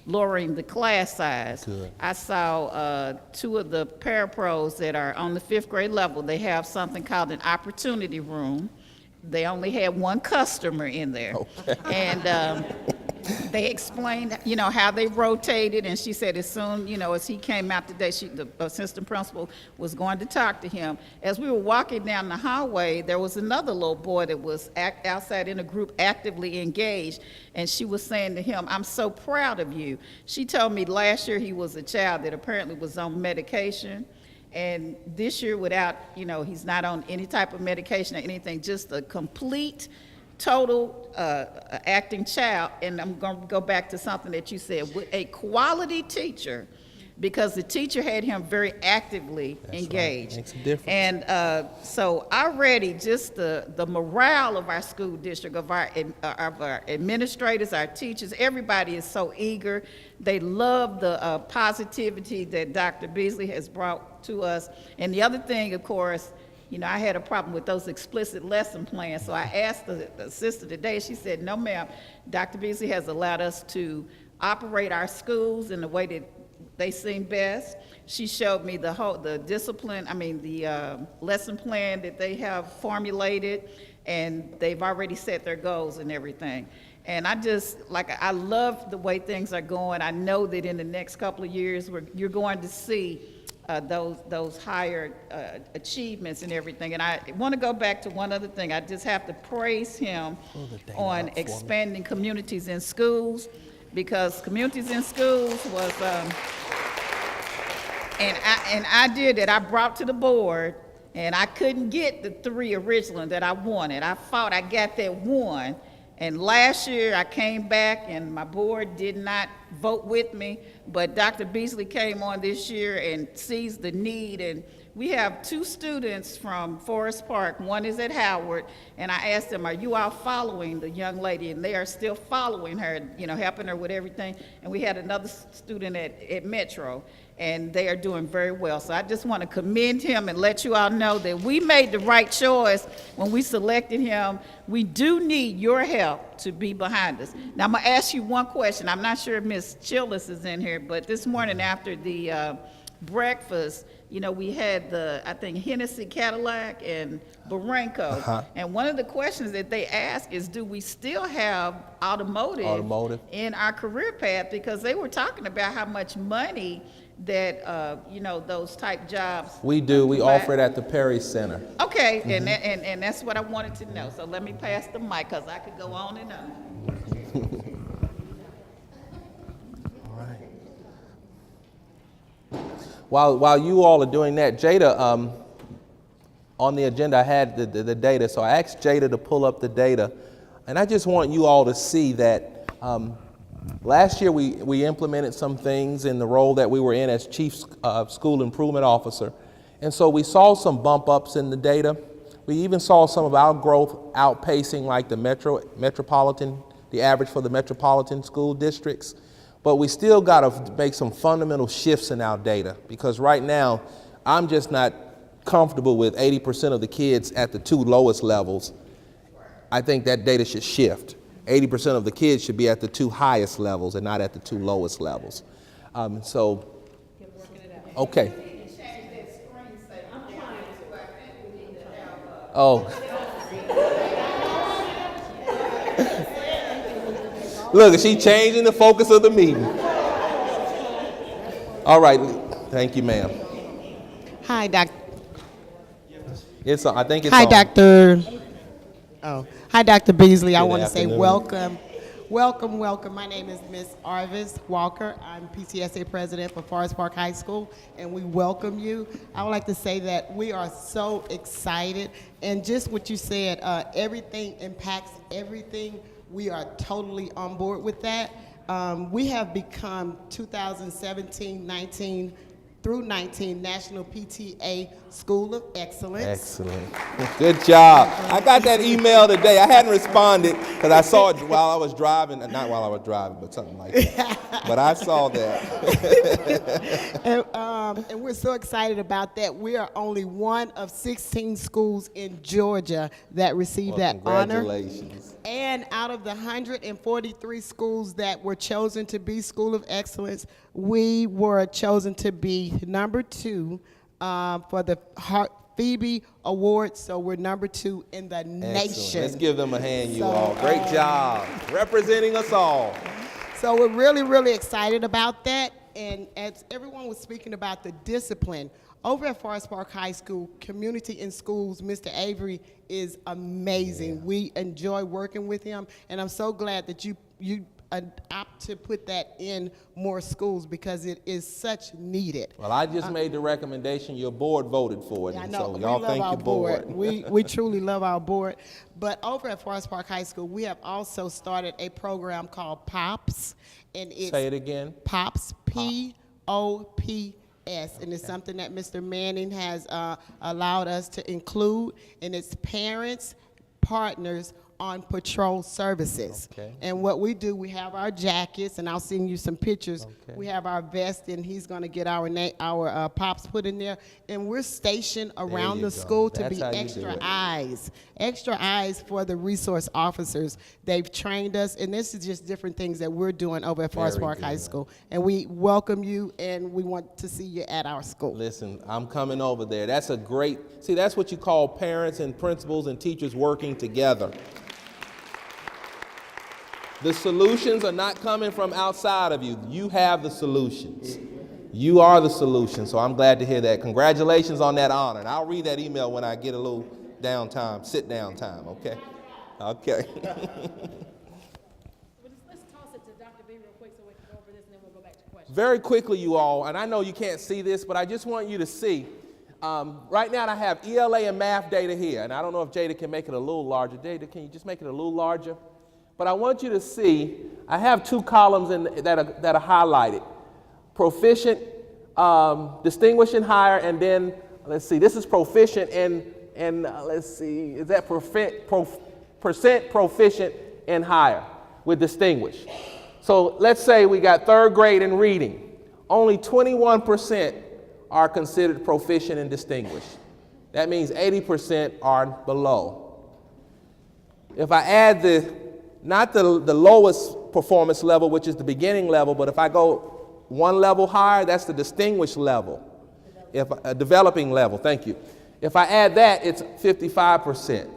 lowering the class size. Good. I saw 2 of the parapros that are on the 5th grade level. They have something called an opportunity room. They only had 1 customer in there. Okay. And they explained, how they rotated, and she said as soon, as he came out today, the assistant principal was going to talk to him. As we were walking down the hallway, there was another little boy that was outside in a group actively engaged, and she was saying to him, "I'm so proud of you." She told me last year he was a child that apparently was on medication, And this year without, he's not on any type of medication or anything, just a complete, total acting child. And I'm going to go back to something that you said, with a quality teacher, because the teacher had him very actively engaged. Right. Makes a difference. And so already just the morale of our school district, of our administrators, our teachers, everybody is so eager. They love the positivity that Dr. Beasley has brought to us. And the other thing, of course, I had a problem with those explicit lesson plans. So I asked the assistant today, she said, no ma'am, Dr. Beasley has allowed us to operate our schools in the way that they seem best. She showed me the lesson plan that they have formulated, and they've already set their goals and everything. And I love the way things are going. I know that in the next couple of years, you're going to see those higher achievements and everything. And I want to go back to one other thing. I just have to praise him on expanding communities in schools, because communities in schools was, and I did it. I brought to the board, and I couldn't get the 3 original that I wanted. I fought, I got that 1. And last year I came back and my board did not vote with me, but Dr. Beasley came on this year and sees the need. And we have 2 students from Forest Park. One is at Howard, and I asked them, are you all following the young lady? And they are still following her, helping her with everything. And we had another student at Metro, and they are doing very well. So I just want to commend him and let you all know that we made the right choice when we selected him. We do need your help to be behind us. Now I'm going to ask you one question. I'm not sure if Ms. Chillis is in here, but this morning after the breakfast, we had I think Hennessy Cadillac and Barranco. And one of the questions that they asked is, do we still have automotive in our career path? Because they were talking about how much money that, those type jobs. We do. We offer it at the Perry Center. Okay, and that's what I wanted to know. So let me pass the mic, because I could go on and on. While you all are doing that, Jada, on the agenda I had the data, so I asked Jada to pull up the data, and I just want you all to see that last year we implemented some things in the role that we were in as Chief School Improvement Officer, and so we saw some bump ups in the data. We even saw some of our growth outpacing like the the average for the metropolitan school districts. But we still got to make some fundamental shifts in our data, because right now I'm just not comfortable with 80% of the kids at the 2 lowest levels. I think that data should shift. 80% of the kids should be at the 2 highest levels and not at the 2 lowest levels. Okay. Oh. Look, she's changing the focus of the meeting. All right. Thank you, ma'am. Hi, Dr. I think it's Hi, on. Dr. Oh, hi, Dr. Beasley. I Good want to say afternoon. welcome. Welcome. My name is Miss Arvis Walker. I'm PTSA president for Forest Park High School, and we welcome you. I would like to say that we are so excited, and just what you said, everything impacts everything. We are totally on board with that. We have become 2017-19 through 19 National PTA School of Excellence. Excellent. Good job. I got that email today. I hadn't responded because I saw it while I was driving. Not while I was driving, but something like that. But I saw that. And we're so excited about that. We are only one of 16 schools in Georgia that received that honor. Congratulations. And out of the 143 schools that were chosen to be School of Excellence, we were chosen to be number 2 for the Phoebe Award. So we're number 2 in the nation. Let's give them a hand, you all. Great job representing us all. So we're really, really excited about that. And as everyone was speaking about the discipline, over at Forest Park High School, Community in Schools, Mr. Avery is amazing. Yeah. We enjoy working with him, and I'm so glad that you opt to put that in more schools because it is such needed. Well, I just made the recommendation. Your board voted for it. I And know, so we y'all love thank our your board. we truly love our board. But over at Forest Park High School, we have also started a program called POPS, and it's Say it again. POPS, POPS, and it's something that Mr. Manning has allowed us to include, and it's parents, partners on patrol services. Okay. And what we do, we have our jackets, and I'll send you some pictures. Okay. We have our vest, and he's going to get our pops put in there. And we're stationed around you the go. school to That's be how you do extra eyes for the resource officers. They've trained us, and this is just different things that we're doing over at Forest Very Park High good. School. And we welcome you, and we want to see you at our school. Listen, I'm coming over there. That's a great, see, that's what you call parents and principals and teachers working together. The solutions are not coming from outside of you. You have the solutions. You are the solution. So I'm glad to hear that. Congratulations on that honor. And I'll read that email when I get a little downtime, sit down time, okay? Okay. Let's toss it to Dr. B real quick so we can go over this and then we'll go back to questions. Very quickly, you all, and I know you can't see this, but I just want you to see. Right now I have ELA and math data here, and I don't know if Jada can make it a little larger. Jada, can you just make it a little larger? But I want you to see, I have two columns that are highlighted. Proficient, distinguished and higher, and then, let's see, this is proficient and let's see, is that percent proficient and higher with distinguished. So let's say we got third grade in reading. Only 21% are considered proficient and distinguished. That means 80% are below. If I add not the lowest performance level, which is the beginning level, but if I go one level higher, that's the distinguished level. If a developing level, thank you. If I add that, it's 55%.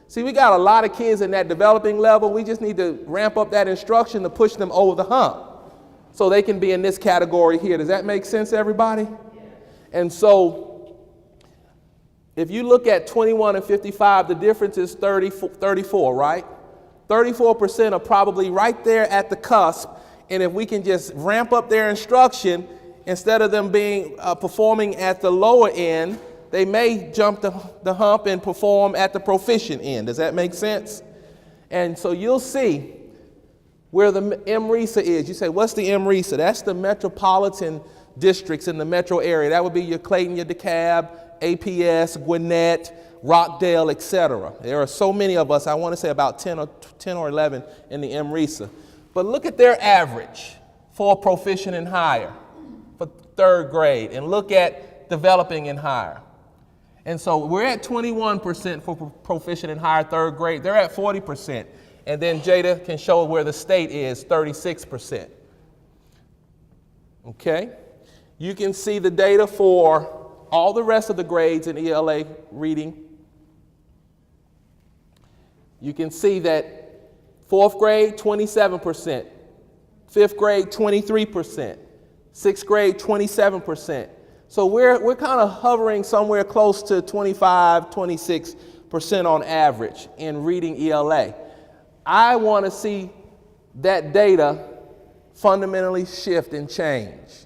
See, we got a lot of kids in that developing level. We just need to ramp up that instruction to push them over the hump so they can be in this category here. Does that make sense, everybody? And so if you look at 21 and 55, the difference is 34, right? 34% are probably right there at the cusp, and if we can just ramp up their instruction, instead of them being performing at the lower end, they may jump the hump and perform at the proficient end. Does that make sense? And so you'll see where the MRESA is. You say, what's the MRESA? That's the metropolitan districts in the metro area. That would be your Clayton, your DeKalb, APS, Gwinnett, Rockdale, etc. There are so many of us, I want to say about 10 or 11 in the MRESA. But look at their average for proficient and higher for third grade, and look at developing and higher. And so we're at 21% for proficient and higher third grade. They're at 40%. And then Jada can show where the state is, 36%. Okay? You can see the data for all the rest of the grades in ELA reading. You can see that fourth grade, 27%. Fifth grade, 23%. Sixth grade, 27%. So we're kind of hovering somewhere close to 25, 26% on average in reading ELA. I want to see that data fundamentally shift and change,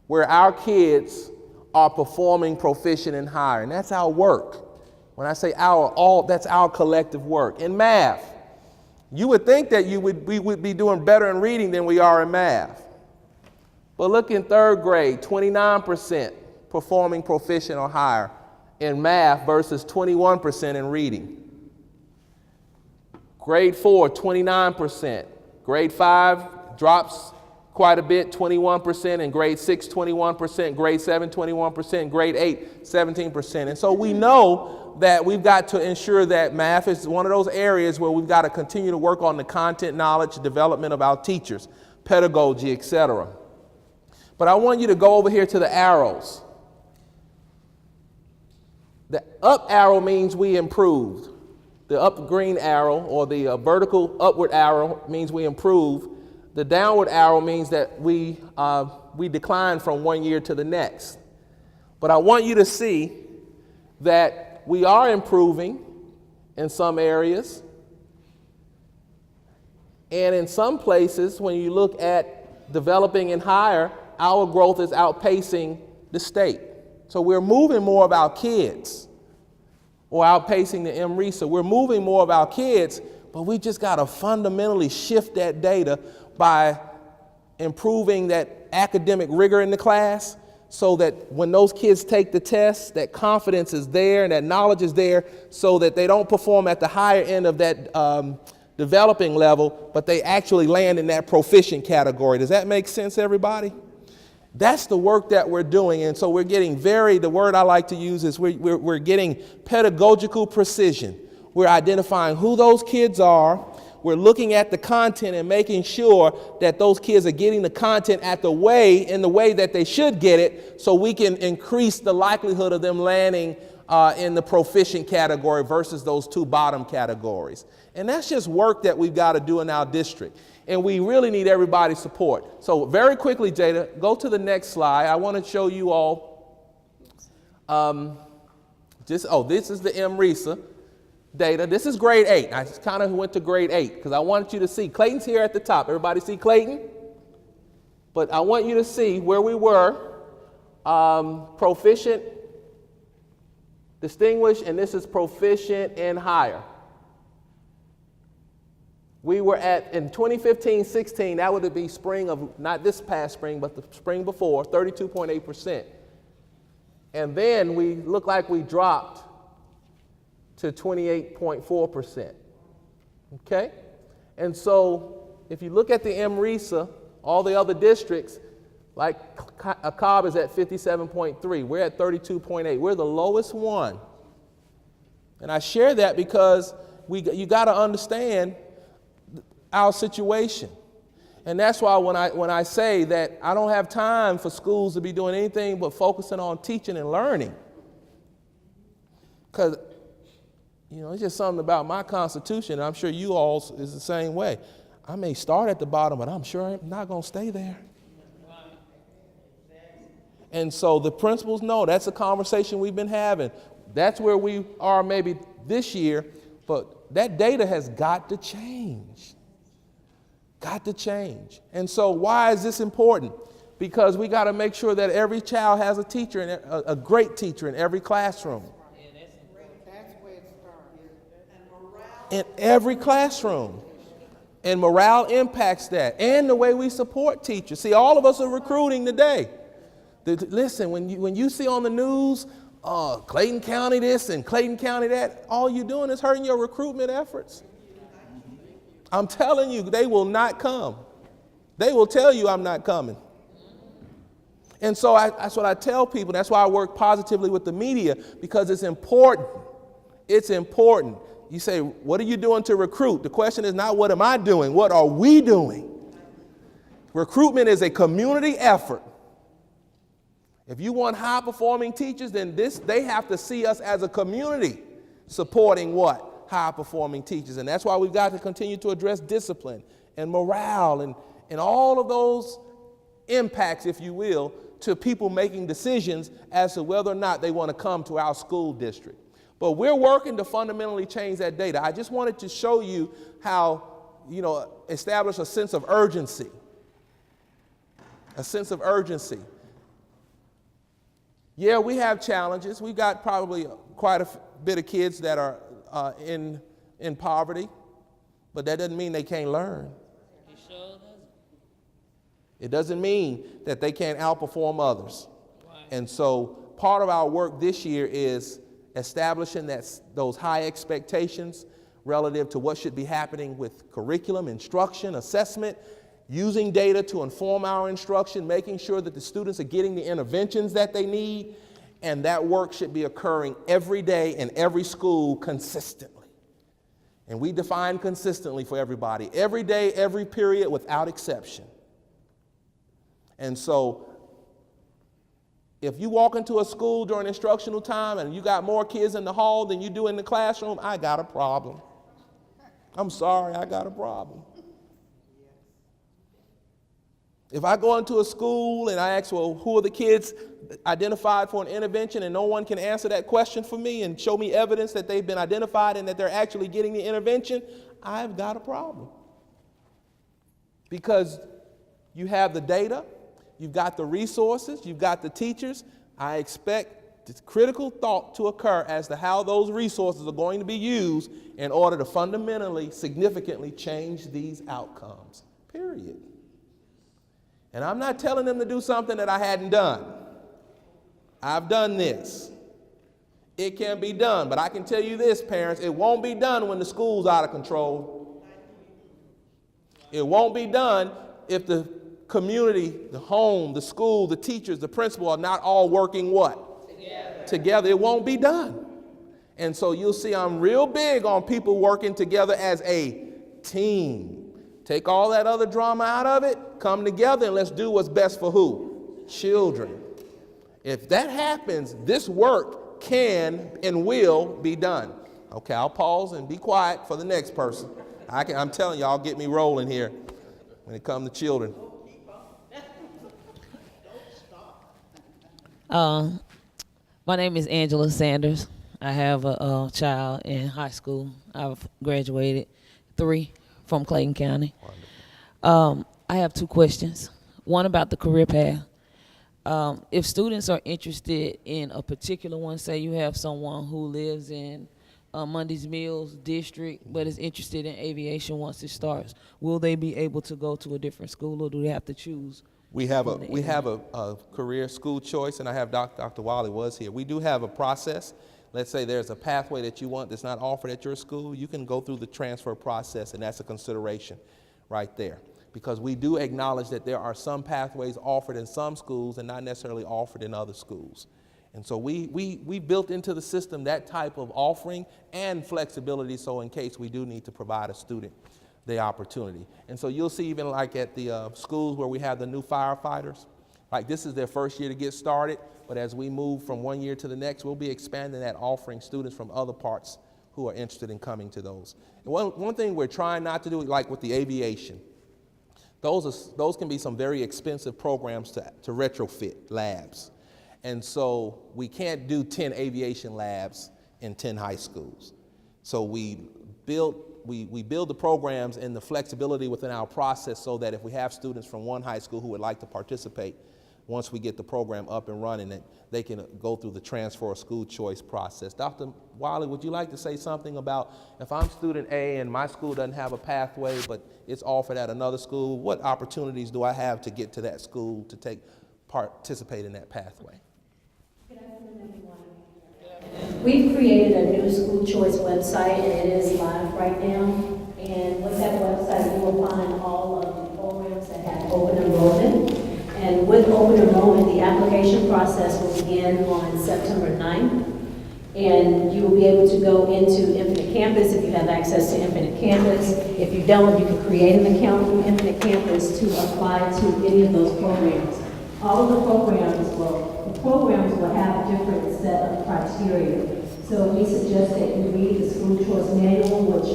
where our kids are performing proficient and higher, and that's our work. When I say that's our collective work. In math, you would think that we would be doing better in reading than we are in math. But look in third grade, 29% performing proficient or higher in math versus 21% in reading. Grade 4, 29%. Grade 5 drops quite a bit, 21%. In grade 6, 21%. Grade 7, 21%. Grade 8, 17%. And so we know that we've got to ensure that math is one of those areas where we've got to continue to work on the content knowledge, development of our teachers, pedagogy, etc. But I want you to go over here to the arrows. The up arrow means we improved. The up green arrow, or the vertical upward arrow, means we improve. The downward arrow means that we decline from one year to the next. But I want you to see that we are improving in some areas. And in some places, when you look at developing and higher, our growth is outpacing the state. So we're moving more of our kids, or outpacing the MRESA. We're moving more of our kids, but we just got to fundamentally shift that data by improving that academic rigor in the class, so that when those kids take the test, that confidence is there and that knowledge is there, so that they don't perform at the higher end of that developing level, but they actually land in that proficient category. Does that make sense, everybody? That's the work that we're doing. And so we're getting the word I like to use is we're getting pedagogical precision. We're identifying who those kids are. We're looking at the content and making sure that those kids are getting the content in the way that they should get it, so we can increase the likelihood of them landing in the proficient category versus those two bottom categories. And that's just work that we've got to do in our district. And we really need everybody's support. So very quickly, Jada, go to the next slide. I want to show you all, this is the MRESA data. This is grade 8. I just kind of went to grade 8 because I wanted you to see. Clayton's here at the top. Everybody see Clayton? But I want you to see where we were. Proficient, distinguished, and this is proficient and higher. We were in 2015-16, that would be spring of, not this past spring, but the spring before, 32.8%. And then we look like we dropped to 28.4%. Okay? And so if you look at the MRESA, all the other districts, like Cobb is at 57.3. We're at 32.8. We're the lowest one. And I share that because you got to understand our situation. And that's why when I say that I don't have time for schools to be doing anything but focusing on teaching and learning. Because, it's just something about my constitution, and I'm sure you all is the same way. I may start at the bottom, but I'm sure I'm not going to stay there. And so the principals know that's a conversation we've been having. That's where we are maybe this year, but that data has got to change. Got to change. And so why is this important? Because we got to make sure that every child has a teacher, a great teacher in every classroom. In every classroom. And morale impacts that. And the way we support teachers. See, all of us are recruiting today. Listen, when you see on the news, Clayton County this and Clayton County that, all you're doing is hurting your recruitment efforts. I'm telling you, they will not come. They will tell you I'm not coming. And so that's what I tell people. That's why I work positively with the media, because it's important. It's important. You say, what are you doing to recruit? The question is not what am I doing? What are we doing? Recruitment is a community effort. If you want high-performing teachers, then they have to see us as a community supporting what? High-performing teachers. And that's why we've got to continue to address discipline and morale and all of those impacts, if you will, to people making decisions as to whether or not they want to come to our school district. But we're working to fundamentally change that data. I just wanted to show you how, establish a sense of urgency. A sense of urgency. Yeah, we have challenges. We've got probably quite a bit of kids that are in poverty, but that doesn't mean they can't learn. It sure doesn't. It doesn't mean that they can't outperform others. Right. And so part of our work this year is establishing those high expectations relative to what should be happening with curriculum, instruction, assessment, using data to inform our instruction, making sure that the students are getting the interventions that they need, and that work should be occurring every day in every school consistently. And we define consistently for everybody, every day, every period, without exception. And so if you walk into a school during instructional time and you got more kids in the hall than you do in the classroom, I got a problem. I'm sorry, I got a problem. If I go into a school and I ask, well, who are the kids identified for an intervention, and no one can answer that question for me and show me evidence that they've been identified and that they're actually getting the intervention, I've got a problem. because you have the data, you've got the resources, you've got the teachers. I expect this critical thought to occur as to how those resources are going to be used in order to fundamentally, significantly change these outcomes, period. And I'm not telling them to do something that I hadn't done. I've done this. It can be done, but I can tell you this, parents, it won't be done when the school's out of control. It won't be done if the community, the home, the school, the teachers, the principal are not all working what? Together. It won't be done. And so you'll see I'm real big on people working together as a team. Take all that other drama out of it, come together, and let's do what's best for who? Children. If that happens, this work can and will be done. Okay, I'll pause and be quiet for the next person. I'm telling you, I'll get me rolling here when it comes to children. My name is Angela Sanders. I have a child in high school. I've graduated 3 from Clayton County. I have 2 questions. One about the career path. If students are interested in a particular one, say you have someone who lives in Mundy's Mills district but is interested in aviation once it starts, will they be able to go to a different school, or do they have to choose? We have a career school choice, and I have Dr. Wiley was here. We do have a process. Let's say there's a pathway that you want that's not offered at your school. You can go through the transfer process, and that's a consideration right there. Because we do acknowledge that there are some pathways offered in some schools and not necessarily offered in other schools. And so we built into the system that type of offering and flexibility, so in case we do need to provide a student the opportunity. And so you'll see even like at the schools where we have the new firefighters, like this is their first year to get started, but as we move from one year to the next, we'll be expanding that, offering students from other parts who are interested in coming to those. And one thing we're trying not to do, like with the aviation, those can be some very expensive programs to retrofit labs. And so we can't do 10 aviation labs in 10 high schools. So we build the programs and the flexibility within our process so that if we have students from one high school who would like to participate, once we get the program up and running, that they can go through the transfer or school choice process. Dr. Wiley, would you like to say something about if I'm student A and my school doesn't have a pathway but it's offered at another school, what opportunities do I have to get to that school to participate in that pathway? We've created a new school choice website, and it is live right now. And with that website, you will find all of the programs that have open enrollment. And with open enrollment, the application process will begin on September 9th. And you will be able to go into Infinite Campus if you have access to Infinite Campus. If you don't, you can create an account through Infinite Campus to apply to any of those programs. All of the programs will have a different set of criteria. So we suggest that you read the school choice manual, which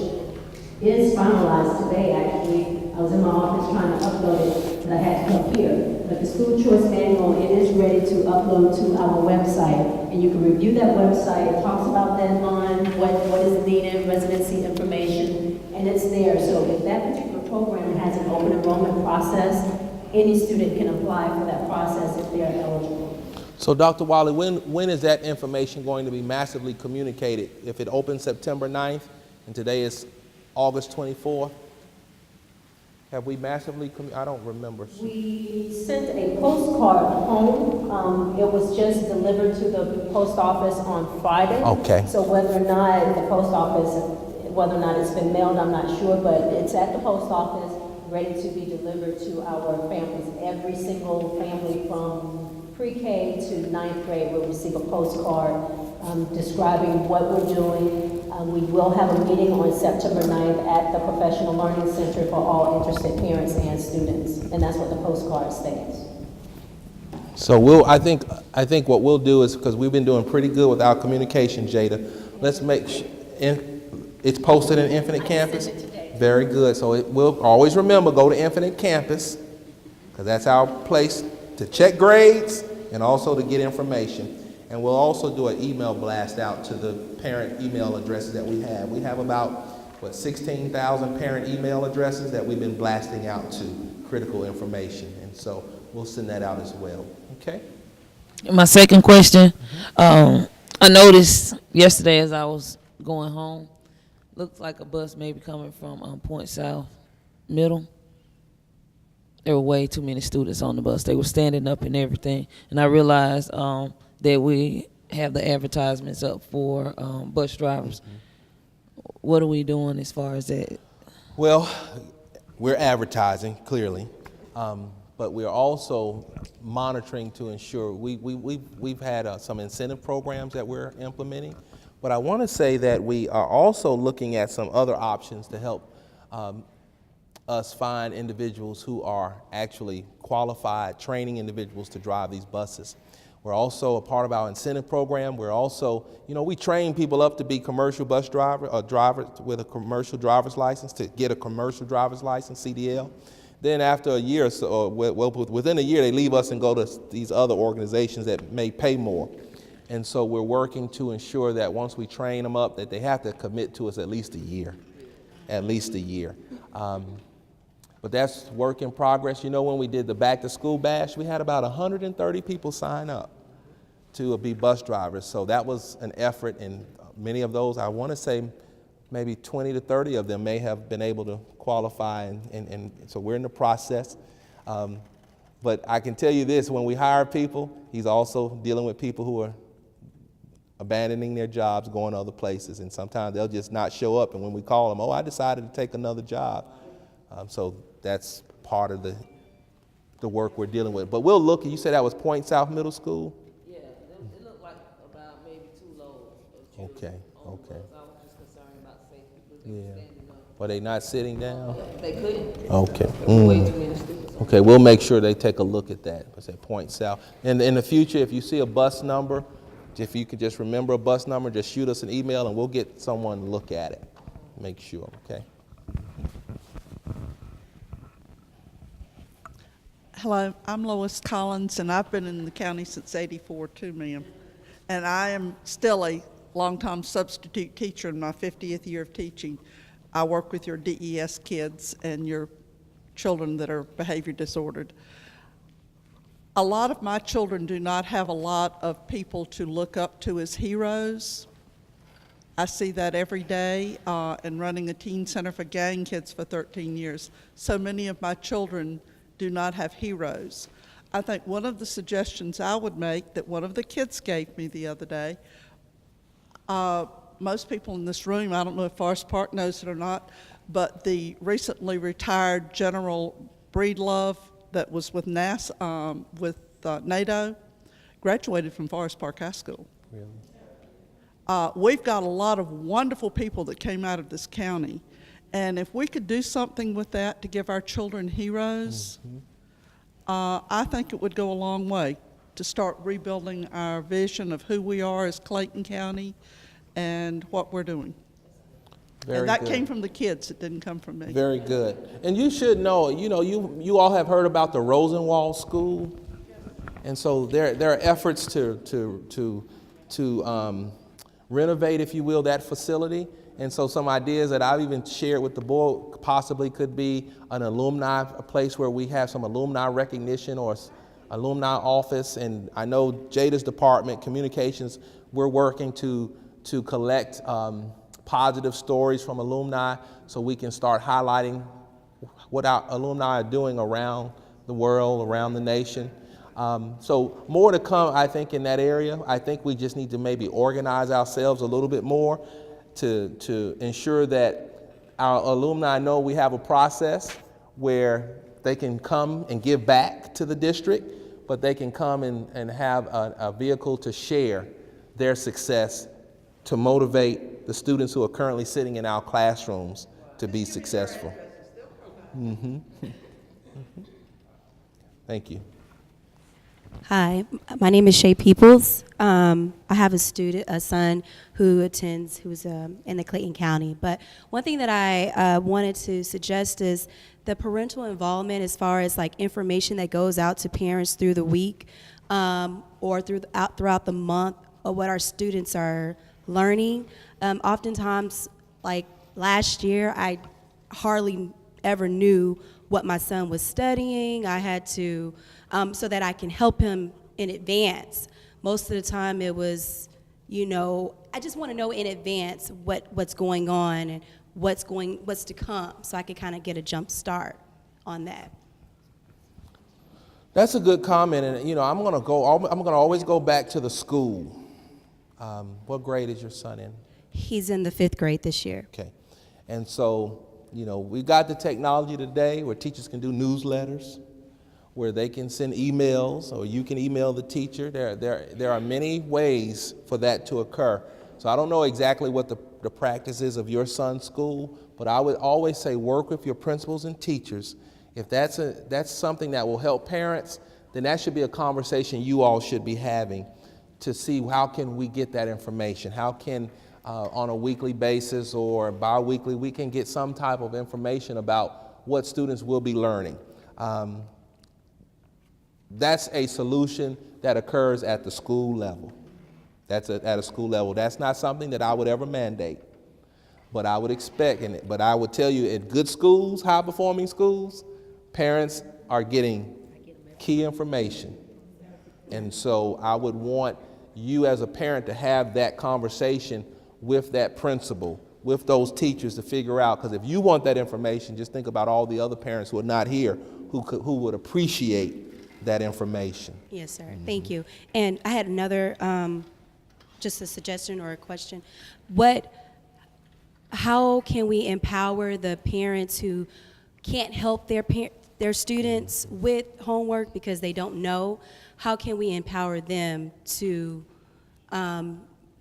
is finalized today, actually. I was in my office trying to upload it, but I had to come here. But the school choice manual, it is ready to upload to our website. And you can review that website. It talks about deadline, what is needed, residency information, and it's there. So if that particular program has an open enrollment process, any student can apply for that process if they are eligible. So Dr. Wiley, when is that information going to be massively communicated? If it opens September 9th and today is August 24th, have we massively, I don't remember. We sent a postcard home. It was just delivered to the post office on Friday. Okay. So whether or not the post office, whether or not it's been mailed, I'm not sure, but it's at the post office, ready to be delivered to our families. Every single family from pre-K to 9th grade will receive a postcard describing what we're doing. We will have a meeting on September 9th at the Professional Learning Center for all interested parents and students, and that's what the postcard states. So I think what we'll do is, because we've been doing pretty good with our communication, Jada, let's make it's posted in Infinite Campus. Very good. So we'll always remember, go to Infinite Campus, because that's our place to check grades and also to get information. And we'll also do an email blast out to the parent email addresses that we have. We have about 16,000 parent email addresses that we've been blasting out to critical information. And so we'll send that out as well. Okay? My second question, I noticed yesterday as I was going home, looked like a bus maybe coming from Point South Middle. There were way too many students on the bus. They were standing up and everything. And I realized that we have the advertisements up for bus drivers. What are we doing as far as that? Well, we're advertising, clearly, but we're also monitoring to ensure we've had some incentive programs that we're implementing. But I want to say that we are also looking at some other options to help us find individuals who are actually qualified, training individuals to drive these buses. We're also a part of our incentive program. We're also, we train people up to be commercial bus drivers with a commercial driver's license, to get a commercial driver's license, CDL. Then after a year or so, or within a year, they leave us and go to these other organizations that may pay more. And so we're working to ensure that once we train them up, that they have to commit to us at least a year. But that's work in progress. When we did the back to school bash, we had about 130 people sign up to be bus drivers. So that was an effort, and many of those, I want to say maybe 20 to 30 of them may have been able to qualify, and so we're in the process. But I can tell you this, when we hire people, he's also dealing with people who are abandoning their jobs, going other places, and sometimes they'll just not show up, and when we call them, I decided to take another job. So that's part of the work we're dealing with. But we'll look, you said that was Point South Middle School? Yeah, it looked like about maybe 2 loads of Okay. I was just concerned about safety. Yeah. Were they not sitting down? They couldn't. Okay. Way too many students. Okay, we'll make sure they take a look at that. I say Point South. And in the future, if you see a bus number, if you could just remember a bus number, just shoot us an email and we'll get someone to look at it. Make sure, okay? Hello, I'm Lois Collins, and I've been in the county since '84 too, ma'am. And I am still a longtime substitute teacher in my 50th year of teaching. I work with your DES kids and your children that are behavior disordered. A lot of my children do not have a lot of people to look up to as heroes. I see that every day in running a teen center for gang kids for 13 years. So many of my children do not have heroes. I think one of the suggestions I would make that one of the kids gave me the other day, most people in this room, I don't know if Forest Park knows it or not, but the recently retired General Breedlove that was with NASA, NATO, graduated from Forest Park High School. Really? We've got a lot of wonderful people that came out of this county. And if we could do something with that to give our children heroes, I think it would go a long way to start rebuilding our vision of who we are as Clayton County and what we're doing. And that came from the kids, it didn't come from me. Very good. And you should know, you all have heard about the Rosenwald School. And so there are efforts to renovate, if you will, that facility. And so some ideas that I've even shared with the board possibly could be a place where we have some alumni recognition or alumni office. And I know Jada's department, communications, we're working to collect positive stories from alumni so we can start highlighting what our alumni are doing around the world, around the nation. So more to come, I think, in that area. I think we just need to maybe organize ourselves a little bit more to ensure that our alumni know we have a process where they can come and give back to the district, but they can come and have a vehicle to share their success to motivate the students who are currently sitting in our classrooms to be successful. Thank you. Hi, my name is Shay Peoples. I have a son who's in the Clayton County. But one thing that I wanted to suggest is the parental involvement as far as like information that goes out to parents through the week or throughout the month of what our students are learning. Oftentimes, like last year, I hardly ever knew what my son was studying. I had to, so that I can help him in advance. Most of the time it was, I just want to know in advance what's going on and what's to come, so I could kind of get a jump start on that. That's a good comment, and I'm going to always go back to the school. What grade is your son in? He's in the 5th grade this year. Okay, and so we got the technology today where teachers can do newsletters, where they can send emails, or you can email the teacher. There are many ways for that to occur. So I don't know exactly what the practice is of your son's school, but I would always say work with your principals and teachers. If that's something that will help parents, then that should be a conversation you all should be having to see how can we get that information. How can, on a weekly basis or bi-weekly, we can get some type of information about what students will be learning. That's a solution that occurs at the school level. That's at a school level. That's not something that I would ever mandate, but I would expect, but I would tell you at good schools, high-performing schools, parents are getting key information. And so I would want you as a parent to have that conversation with that principal, with those teachers to figure out, because if you want that information, just think about all the other parents who are not here who would appreciate that information. Yes, sir. Thank you. And I had another, just a suggestion or a question. How can we empower the parents who can't help their students with homework because they don't know? How can we empower them to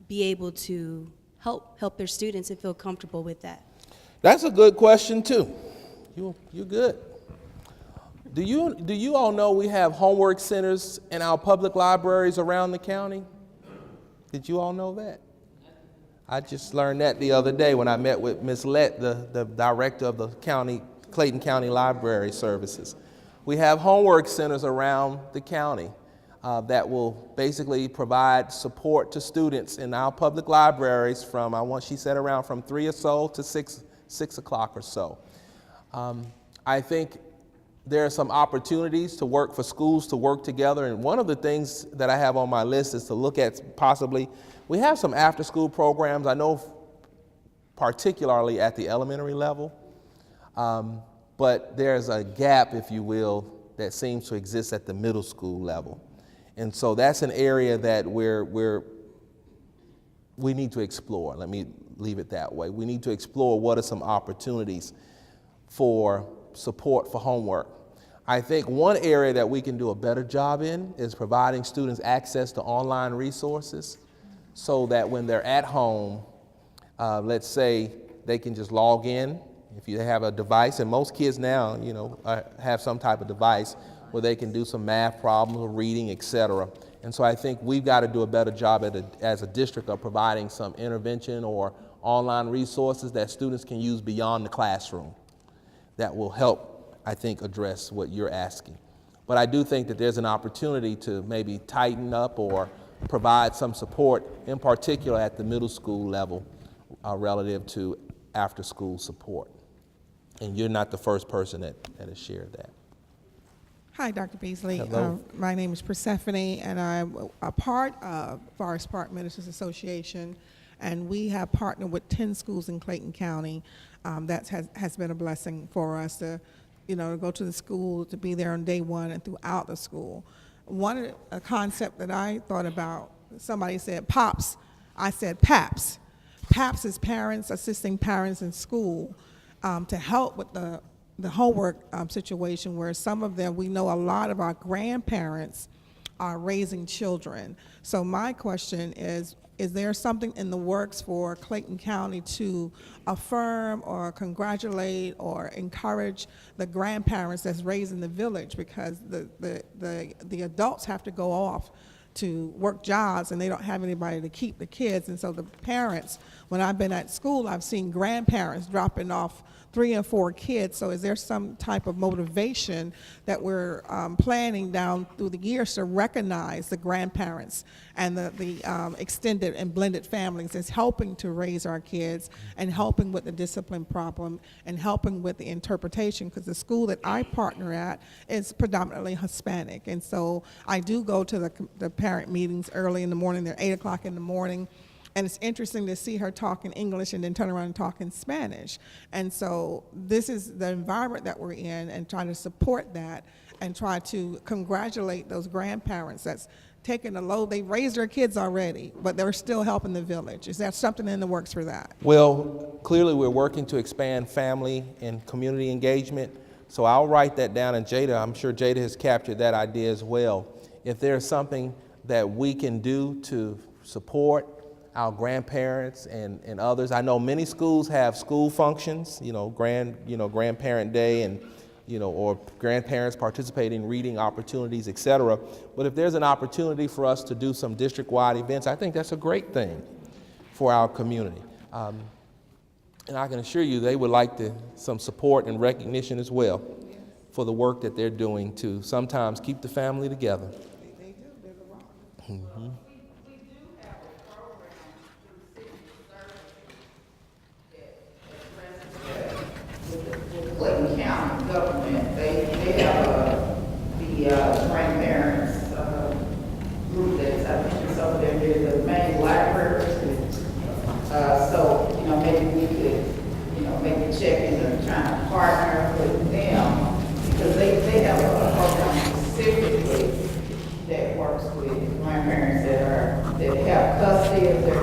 be able to help their students and feel comfortable with that? That's a good question too. You're good. Do you all know we have homework centers in our public libraries around the county? Did you all know that? I just learned that the other day when I met with Ms. Lett, the director of the Clayton County Library Services. We have homework centers around the county that will basically provide support to students in our public libraries from, she said around from 3 or so to 6 o'clock or so. I think there are some opportunities to work for schools to work together, and one of the things that I have on my list is to look at possibly, we have some after-school programs, I know particularly at the elementary level, but there's a gap, if you will, that seems to exist at the middle school level. And so that's an area that we need to explore. Let me leave it that way. We need to explore what are some opportunities for support for homework. I think one area that we can do a better job in is providing students access to online resources so that when they're at home, let's say they can just log in. If you have a device, and most kids now, have some type of device where they can do some math problems or reading, etc. And so I think we've got to do a better job as a district of providing some intervention or online resources that students can use beyond the classroom that will help, I think, address what you're asking. But I do think that there's an opportunity to maybe tighten up or provide some support, in particular at the middle school level, relative to after-school support. And you're not the first person that has shared that. Hi, Dr. Beasley. Hello. My name is Persephone, and I'm a part of Forest Park Ministers Association, and we have partnered with 10 schools in Clayton County. That has been a blessing for us to, go to the school, to be there on day one and throughout the school. A concept that I thought about, somebody said POPs, I said PAPS. PAPS is parents assisting parents in school to help with the homework situation, where some of them, we know a lot of our grandparents are raising children. So my question is there something in the works for Clayton County to affirm or congratulate or encourage the grandparents that's raising the village, because the adults have to go off to work jobs and they don't have anybody to keep the kids. And so the parents, when I've been at school, I've seen grandparents dropping off 3 and 4 kids. So is there some type of motivation that we're planning down through the years to recognize the grandparents and the extended and blended families as helping to raise our kids and helping with the discipline problem and helping with the interpretation? Because the school that I partner at is predominantly Hispanic. And so I do go to the parent meetings early in the morning. They're 8 o'clock in the morning. And it's interesting to see her talk in English and then turn around and talk in Spanish. And so this is the environment that we're in, and trying to support that and try to congratulate those grandparents that's taking the load. They raised their kids already, but they're still helping the village. Is there something in the works for that? Well, clearly we're working to expand family and community engagement. So I'll write that down, and Jada, I'm sure Jada has captured that idea as well. If there's something that we can do to support our grandparents and others. I know many schools have school functions, grandparent day and, or grandparents participate in reading opportunities, et cetera. But if there's an opportunity for us to do some district-wide events, I think that's a great thing for our community. And I can assure you they would like some support and recognition as well for the work that they're doing to sometimes keep the family together. They do. They're the rock. Mm-hmm. Clayton County government, they have the grandparents group that's, I think it's over there near the main library. So, maybe we could, maybe check into trying to partner with them, because they have a program specifically that works with grandparents that have custody of their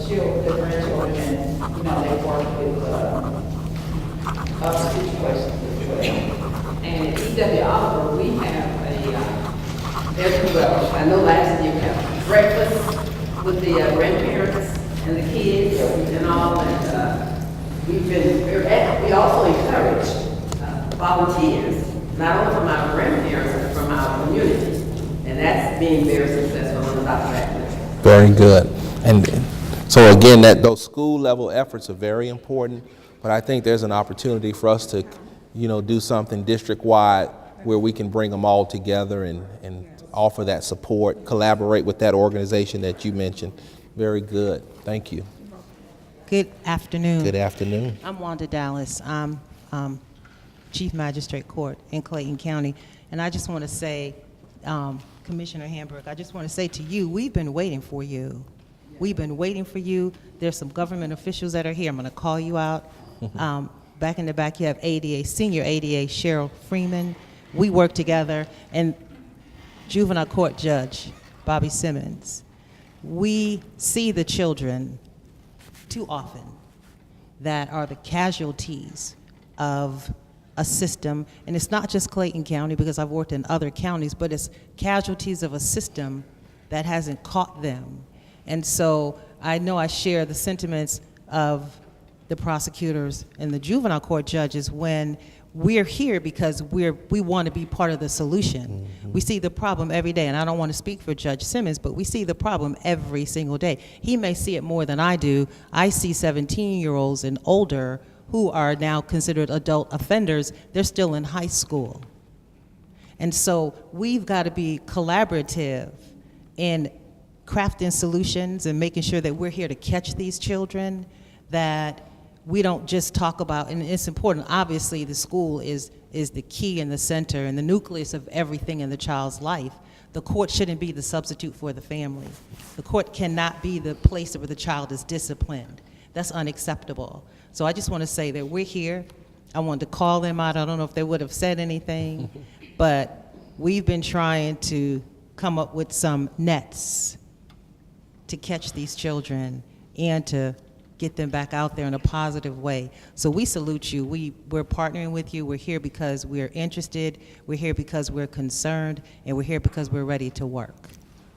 children, their grandchildren, and, they work with other situations as well. And at E.W. Oliver, we have I know last year we have breakfast with the grandparents and the kids and all, and we've been very active. We also encourage volunteers, not only from our grandparents, but from our community. And that's being very successful in the Dr. Academy. Very good. And so again, those school level efforts are very important. But I think there's an opportunity for us to, do something district-wide where we can bring them all together and offer that support, collaborate with that organization that you mentioned. Very good. Thank you. Good afternoon. Good afternoon. I'm Wanda Dallas. I'm Chief Magistrate Court in Clayton County. And I just want to say, Commissioner Hamburg, I just want to say to you, we've been waiting for you. We've been waiting for you. There's some government officials that are here. I'm going to call you out. Back in the back, you have ADA, Senior ADA Cheryl Freeman. We work together. And Juvenile Court Judge Bobby Simmons. We see the children too often that are the casualties of a system. And it's not just Clayton County, because I've worked in other counties, but it's casualties of a system that hasn't caught them. And so I know I share the sentiments of the prosecutors and the juvenile court judges when we're here because we want to be part of the solution. Mm-hmm. We see the problem every day, and I don't want to speak for Judge Simmons, but we see the problem every single day. He may see it more than I do. I see 17-year-olds and older who are now considered adult offenders. They're still in high school. And so we've got to be collaborative in crafting solutions and making sure that we're here to catch these children, that we don't just talk about, and it's important, obviously the school is the key and the center and the nucleus of everything in the child's life. The court shouldn't be the substitute for the family. The court cannot be the place where the child is disciplined. That's unacceptable. So I just want to say that we're here. I wanted to call them out. I don't know if they would have said anything, but we've been trying to come up with some nets to catch these children and to get them back out there in a positive way. So we salute you. We're partnering with you. We're here because we're interested. We're here because we're concerned, and we're here because we're ready to work.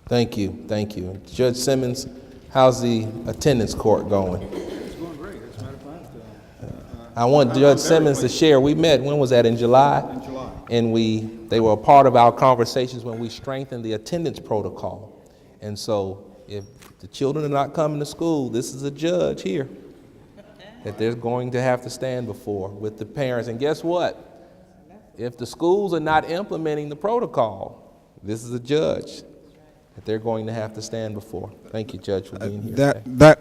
Thank you. Thank you. Judge Simmons, how's the attendance court going? It's going great. As a matter of fact, I want Judge Simmons to share. We met, when was that, in July? In July. And they were a part of our conversations when we strengthened the attendance protocol. And so if the children are not coming to school, this is a judge here that they're going to have to stand before with the parents. And guess what? If the schools are not implementing the protocol, this is a judge that they're going to have to stand before. Thank you, Judge, for being here today.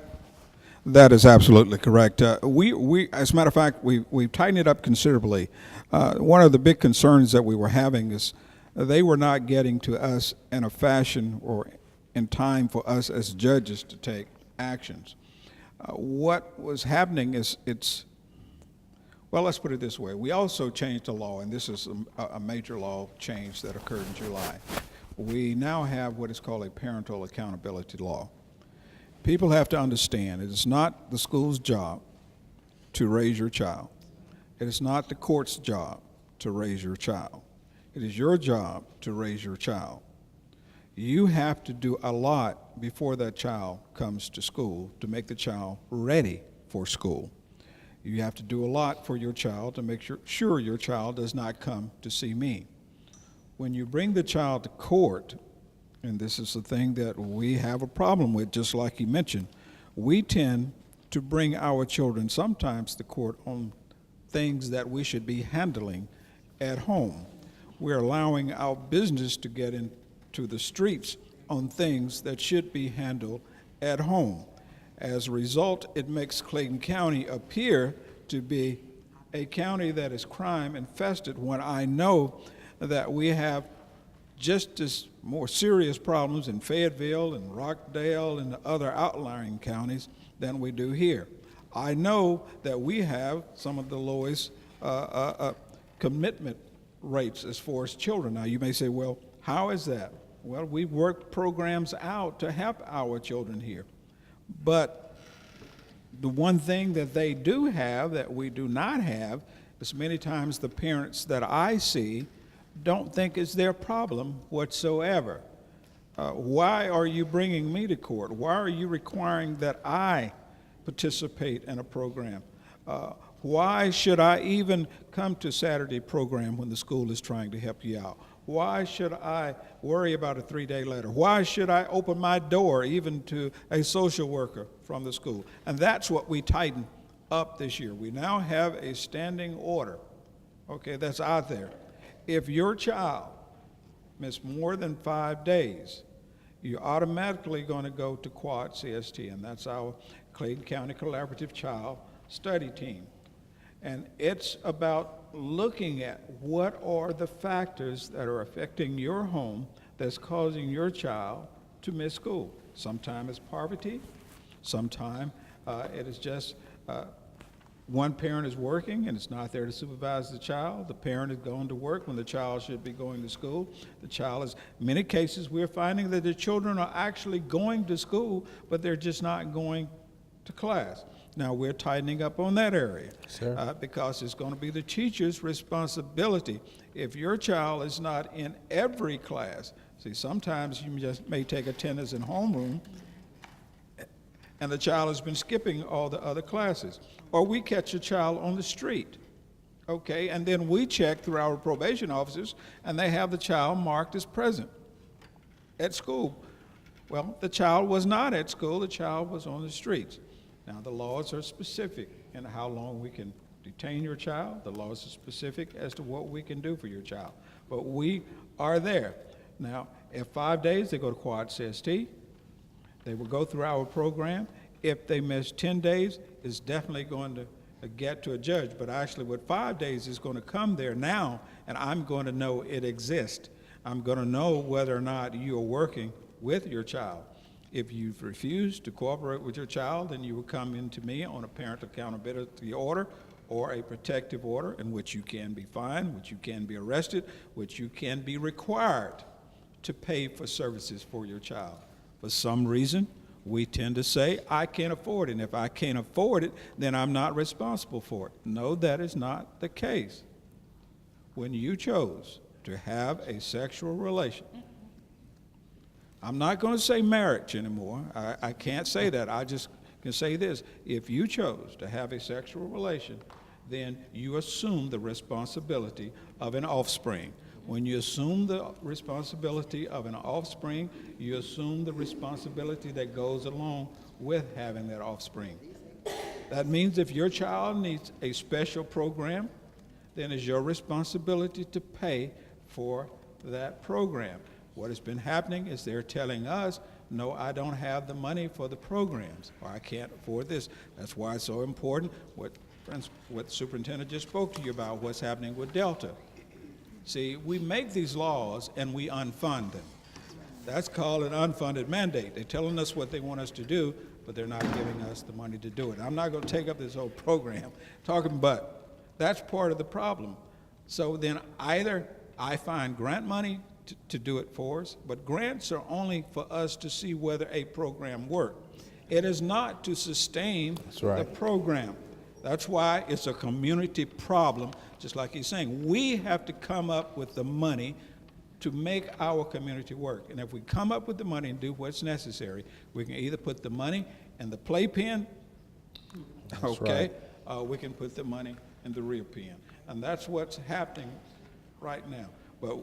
That is absolutely correct. We, as a matter of fact, we've tightened it up considerably. One of the big concerns that we were having is they were not getting to us in a fashion or in time for us as judges to take actions. What was happening is well, let's put it this way. We also changed the law, and this is a major law change that occurred in July. We now have what is called a parental accountability law. People have to understand it is not the school's job to raise your child. It is not the court's job to raise your child. It is your job to raise your child. You have to do a lot before that child comes to school to make the child ready for school. You have to do a lot for your child to make sure your child does not come to see me. When you bring the child to court, and this is the thing that we have a problem with, just like he mentioned, we tend to bring our children sometimes to court on things that we should be handling at home. We're allowing our business to get into the streets on things that should be handled at home. As a result, it makes Clayton County appear to be a county that is crime infested when I know that we have just as more serious problems in Fayetteville and Rockdale and the other outlying counties than we do here. I know that we have some of the lowest commitment rates as far as children. Now you may say, well, how is that? Well, we've worked programs out to help our children here. But the one thing that they do have that we do not have is many times the parents that I see don't think it's their problem whatsoever. Why are you bringing me to court? Why are you requiring that I participate in a program? Why should I even come to Saturday program when the school is trying to help you out? Why should I worry about a 3-day letter? Why should I open my door even to a social worker from the school? And that's what we tightened up this year. We now have a standing order, okay, that's out there. If your child missed more than 5 days, you're automatically going to go to Quad CST, and that's our Clayton County Collaborative Child Study Team. And it's about looking at what are the factors that are affecting your home that's causing your child to miss school. Sometimes it's poverty, sometimes it is just one parent is working and it's not there to supervise the child. The parent is going to work when the child should be going to school. The child is, in many cases, we're finding that the children are actually going to school, but they're just not going to class. Now, we're tightening up on that area because it's going to be the teacher's responsibility. If your child is not in every class, see, sometimes you just may take attendance in homeroom and the child has been skipping all the other classes. Or we catch a child on the street, okay, and then we check through our probation officers and they have the child marked as present at school. Well, the child was not at school, the child was on the streets. Now, the laws are specific in how long we can detain your child. The laws are specific as to what we can do for your child. But we are there. Now, if 5 days, they go to Quad CST. They will go through our program. If they miss 10 days, it's definitely going to get to a judge. But actually, with 5 days, it's going to come there now, and I'm going to know it exists. I'm going to know whether or not you are working with your child. If you've refused to cooperate with your child, then you will come into me on a parent accountability order or a protective order in which you can be fined, which you can be arrested, which you can be required to pay for services for your child. For some reason, we tend to say, I can't afford it, and if I can't afford it, then I'm not responsible for it. No, that is not the case. When you chose to have a sexual relation, I'm not going to say marriage anymore. I can't say that. I just can say this. If you chose to have a sexual relation, then you assume the responsibility of an offspring. When you assume the responsibility of an offspring, you assume the responsibility that goes along with having that offspring. That means if your child needs a special program, then it's your responsibility to pay for that program. What has been happening is they're telling us, no, I don't have the money for the programs, or I can't afford this. That's why it's so important what the superintendent just spoke to you about, what's happening with Delta. See, we make these laws and we unfund them. That's called an unfunded mandate. They're telling us what they want us to do, but they're not giving us the money to do it. I'm not going to take up this whole program talking, but that's part of the problem. So then either I find grant money to do it for us, but grants are only for us to see whether a program works. It is not to sustain the program. That's why it's a community problem, just like he's saying. We have to come up with the money to make our community work. And if we come up with the money and do what's necessary, we can either put the money in the playpen, okay, we can put the money in the real pen. And that's what's happening right now. But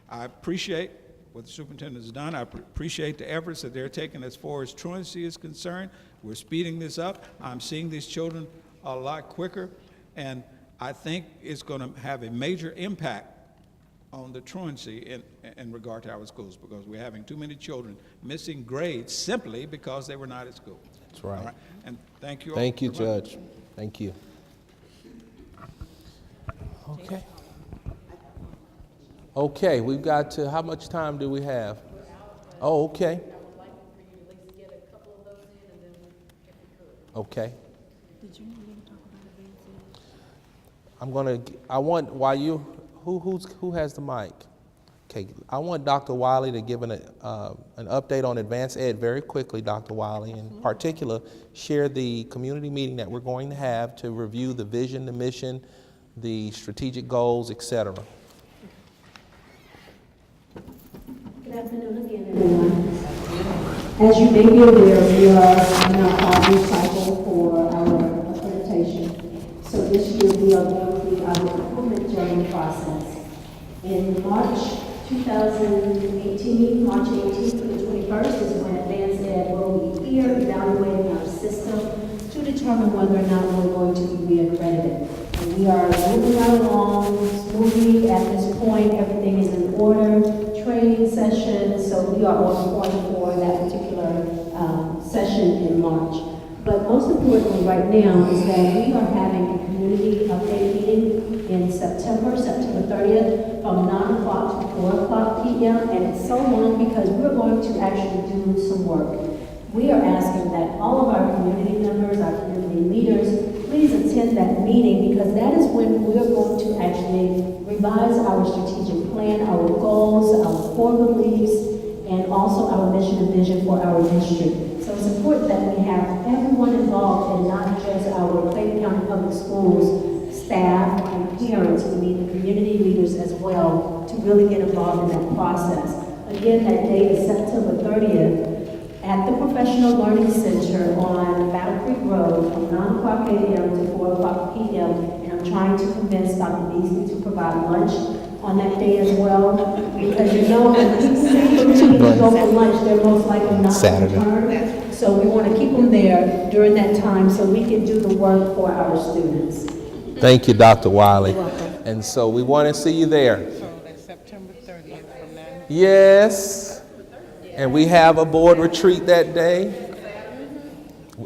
I appreciate what the superintendent has done. I appreciate the efforts that they're taking as far as truancy is concerned. We're speeding this up. I'm seeing these children a lot quicker, and I think it's going to have a major impact on the truancy in regard to our schools, because we're having too many children missing grades simply because they were not at school. That's right. All right. And thank you all. Thank you, Judge. Thank you. Okay. Okay, we've got to, how much time do we have? Oh, okay. Okay. Who has the mic? Okay, I want Dr. Wiley to give an update on advanced ed very quickly, Dr. Wiley. In particular, share the community meeting that we're going to have to review the vision, the mission, the strategic goals, etc. Good afternoon again, everyone. As you may be aware, we are in our 5-year cycle for our accreditation. So this year we are going through our improvement journey process. In March 2018, March 18th to the 21st is when Advanced Ed will be here evaluating our system to determine whether or not we're going to be reaccredited. And we are moving right along smoothly at this point. Everything is in order. Training sessions, so we are on point for that particular session in March. But most importantly right now is that we are having a community update meeting in September 30th from 9 o'clock to 4 o'clock p.m. And it's so long because we're going to actually do some work. We are asking that all of our community members, our community leaders, please attend that meeting, because that is when we're going to actually revise our strategic plan, our goals, our core beliefs, and also our mission and vision for our district. So it's important that we have everyone involved and not just our Clayton County Public Schools staff and parents. We need the community leaders as well to really get involved in that process. Again, that date is September 30th. At the Professional Learning Center on Battle Creek Road from 9 o'clock a.m. to 4 o'clock p.m. And I'm trying to convince Dr. Beasley to provide lunch on that day as well. Because you know, when people leave to go for lunch, they're most likely not to return. So we want to keep them there during that time so we can do the work for our students. Thank you, Dr. Wiley. You're welcome. And so we want to see you there. So that's September 30th from 9. Yes. And we have a board retreat that day.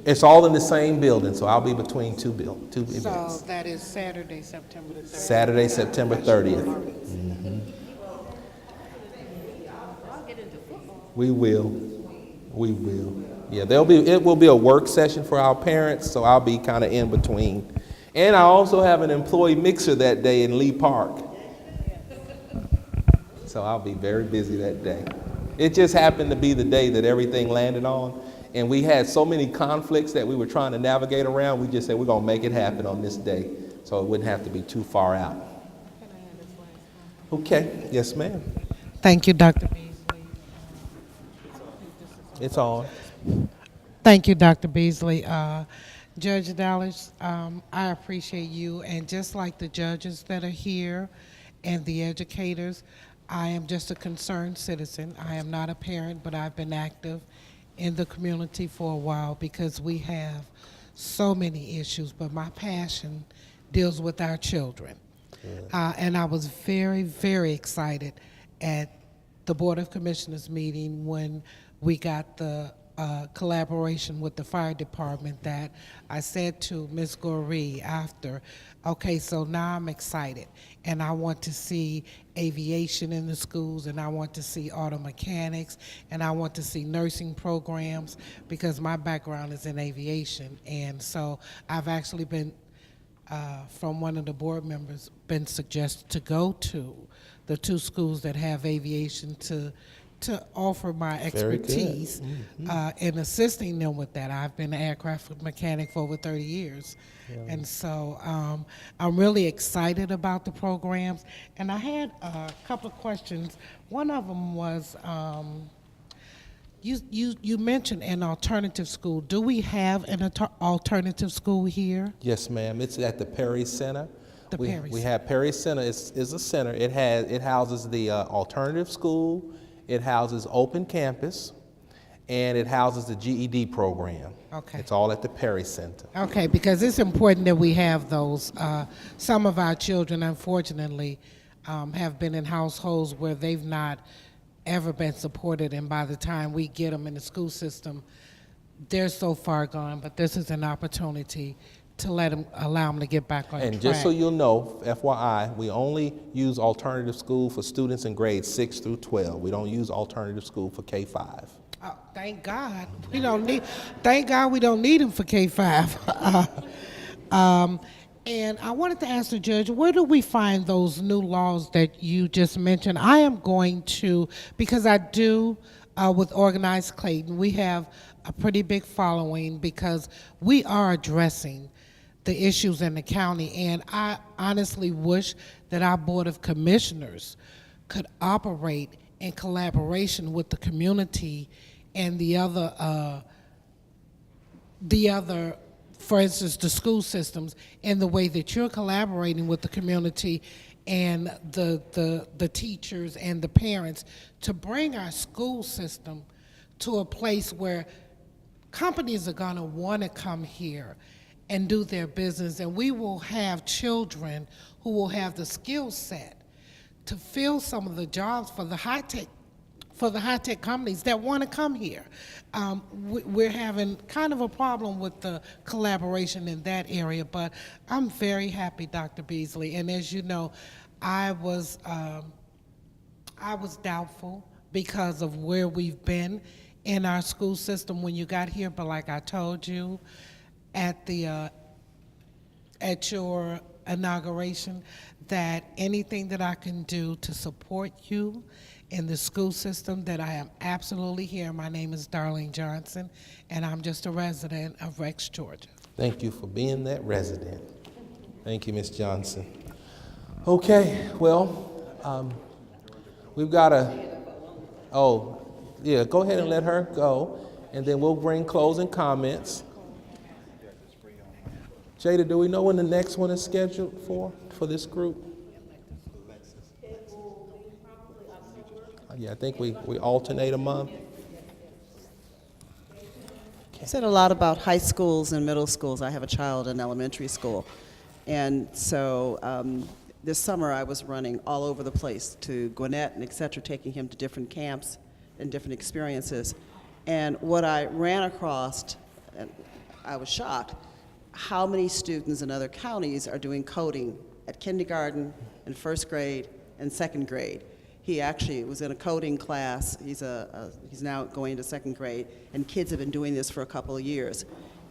It's all in the same building, so I'll be between two events. So that is Saturday, September 30th. Saturday, September 30th. Mm-hmm. We will. We will. Yeah, it will be a work session for our parents, so I'll be kind of in between. And I also have an employee mixer that day in Lee Park. So I'll be very busy that day. It just happened to be the day that everything landed on, and we had so many conflicts that we were trying to navigate around. We just said we're going to make it happen on this day, so it wouldn't have to be too far out. Okay. Yes, ma'am. Thank you, Dr. Beasley. It's on. Thank you, Dr. Beasley. Judge Dallas, I appreciate you, and just like the judges that are here and the educators. I am just a concerned citizen. I am not a parent, but I've been active in the community for a while because we have so many issues, but my passion deals with our children. And I was very, very excited at the Board of Commissioners meeting when we got the collaboration with the fire department that I said to Ms. Goree after, okay, so now I'm excited and I want to see aviation in the schools and I want to see auto mechanics and I want to see nursing programs because my background is in aviation. And so I've actually been, from one of the board members, been suggested to go to the 2 schools that have aviation to offer my expertise in assisting them with that. I've been an aircraft mechanic for over 30 years. And so I'm really excited about the programs. And I had a couple of questions. One of them was, you mentioned an alternative school. Do we have an alternative school here? Yes, ma'am. It's at the Perry Center. We Perry have Perry Center is a center. It houses the alternative school. It houses open campus, and it houses the GED program. Okay. It's all at the Perry Center. Okay, because it's important that we have those. Some of our children, unfortunately, have been in households where they've not ever been supported, and by the time we get them in the school system, they're so far gone. But this is an opportunity to allow them to get back on track. And just so you'll know, FYI, we only use alternative school for students in grades 6 through 12. We don't use alternative school for K-5. Oh, thank God. Thank God we don't need them for K-5. And I wanted to ask the judge, where do we find those new laws that you just mentioned? I am going to, because I do with Organized Clayton, we have a pretty big following because we are addressing the issues in the county, and I honestly wish that our Board of Commissioners could operate in collaboration with the community and the other, for instance, the school systems, in the way that you're collaborating with the community and the teachers and the parents to bring our school system to a place where companies are going to want to come here and do their business, and we will have children who will have the skill set to fill some of the jobs for the high-tech companies that want to come here. We're having kind of a problem with the collaboration in that area, but I'm very happy, Dr. Beasley. And as you know, I was doubtful because of where we've been in our school system when you got here, but like I told you at your inauguration, that anything that I can do to support you in the school system, that I am absolutely here. My name is Darlene Johnson, and I'm just a resident of Rex, Georgia. Thank you for being that resident. Thank you, Ms. Johnson. Okay, well, we've got go ahead and let her go, and then we'll bring closing comments. Jada, do we know when the next one is scheduled for this group? Yeah, I think we alternate a month. You said a lot about high schools and middle schools. I have a child in elementary school. And so this summer I was running all over the place to Gwinnett and et cetera, taking him to different camps and different experiences. And what I ran across, and I was shocked, how many students in other counties are doing coding at kindergarten and first grade and second grade. He actually was in a coding class. He's now going to second grade, and kids have been doing this for a couple of years.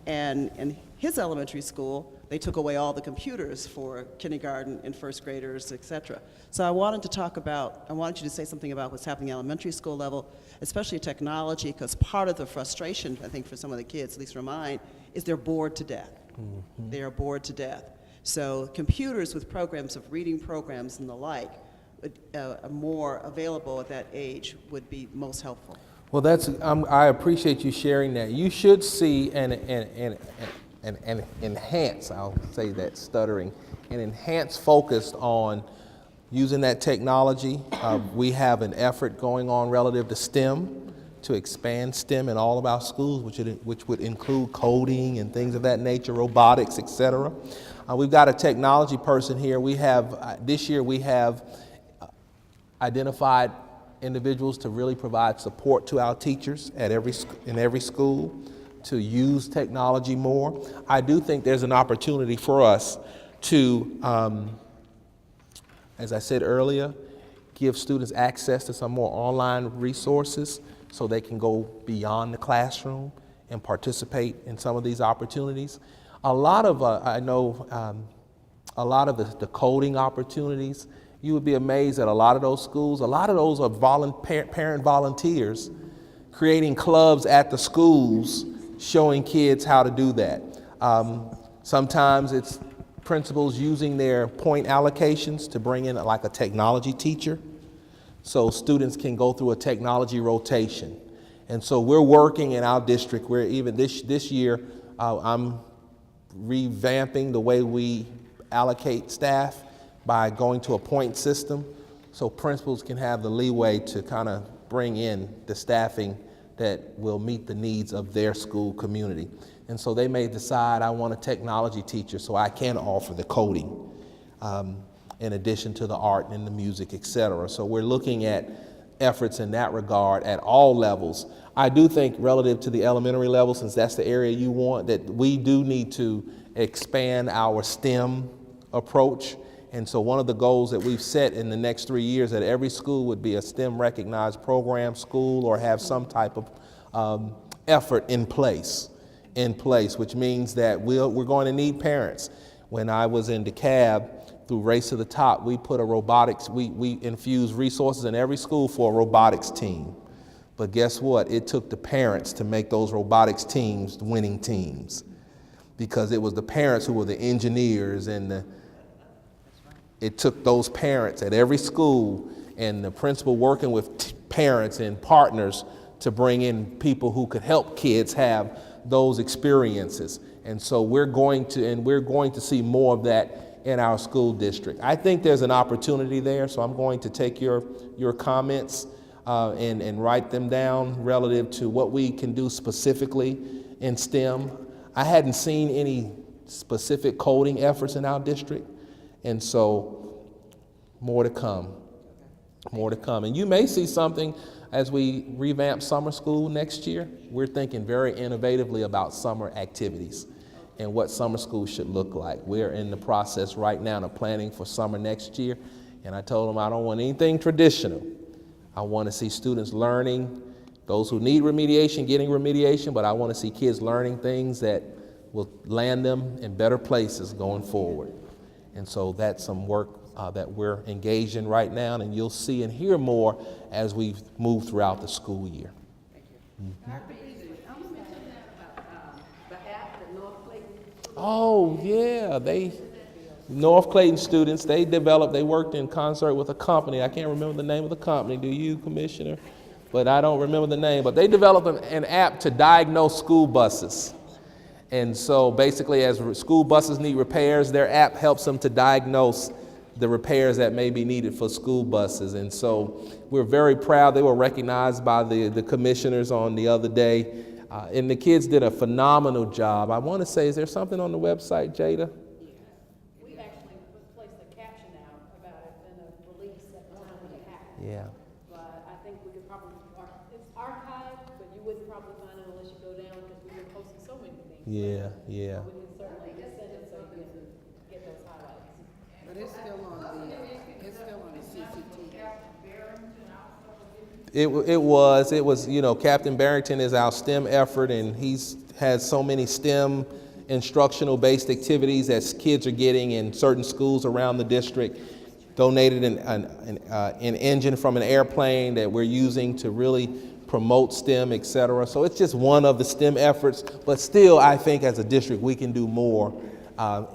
And in his elementary school, they took away all the computers for kindergarten and first graders, et cetera. So I wanted you to say something about what's happening at elementary school level, especially technology, because part of the frustration, I think, for some of the kids, at least for mine, is they're bored to death. Mm-hmm. They are bored to death. So computers with programs of reading programs and the like, more available at that age would be most helpful. Well, I appreciate you sharing that. You should see an enhance, I'll say that stuttering, an enhanced focus on using that technology. We have an effort going on relative to STEM, to expand STEM in all of our schools, which would include coding and things of that nature, robotics, et cetera. We've got a technology person here. We have, this year we have identified individuals to really provide support to our teachers at in every school to use technology more. I do think there's an opportunity for us to, as I said earlier, give students access to some more online resources so they can go beyond the classroom and participate in some of these opportunities. A lot of, I know, a lot of the coding opportunities, you would be amazed at a lot of those schools. A lot of those are parent volunteers creating clubs at the schools showing kids how to do that. Sometimes it's principals using their point allocations to bring in like a technology teacher so students can go through a technology rotation. And so we're working in our district where even this year I'm revamping the way we allocate staff by going to a point system so principals can have the leeway to kind of bring in the staffing that will meet the needs of their school community. And so they may decide, I want a technology teacher so I can offer the coding in addition to the art and the music, et cetera. So we're looking at efforts in that regard at all levels. I do think relative to the elementary level, since that's the area you want, that we do need to expand our STEM approach. And so one of the goals that we've set in the next 3 years that every school would be a STEM recognized program school or have some type of effort in place, which means that we're going to need parents. When I was in DeKalb through Race to the Top, we put a robotics, we infused resources in every school for a robotics team. But guess what? It took the parents to make those robotics teams winning teams, because it was the parents who were the engineers, and it took those parents at every school and the principal working with parents and partners to bring in people who could help kids have those experiences. And so we're going to see more of that in our school district. I think there's an opportunity there, so I'm going to take your comments and write them down relative to what we can do specifically in STEM. I hadn't seen any specific coding efforts in our district, and so more to come, more to come. And you may see something as we revamp summer school next year. We're thinking very innovatively about summer activities and what summer school should look like. We're in the process right now of planning for summer next year, and I told them I don't want anything traditional. I want to see students learning, those who need remediation getting remediation, but I want to see kids learning things that will land them in better places going forward. And so that's some work that we're engaged in right now, and you'll see and hear more as we move throughout the school year. Oh yeah, North Clayton students, they worked in concert with a company. I can't remember the name of the company. Do you, Commissioner? But I don't remember the name. But they developed an app to diagnose school buses. And so basically, as school buses need repairs, their app helps them to diagnose the repairs that may be needed for school buses. And so we're very proud. They were recognized by the commissioners on the other day. And the kids did a phenomenal job. I want to say, is there something on the website, Jada? We actually placed a caption out about it in a release at the time when it happened. Yeah. But I think we could probably, it's archived, but you wouldn't probably find it unless you go down because we've been posting so many things. Yeah, yeah. We can certainly just send it so you can get those highlights. But it's still on the CCTV. It was, you know, Captain Barrington is our STEM effort, and he's has so many STEM instructional based activities that kids are getting in certain schools around the district. Donated an engine from an airplane that we're using to really promote STEM, et cetera. So it's just one of the STEM efforts, but still I think as a district we can do more,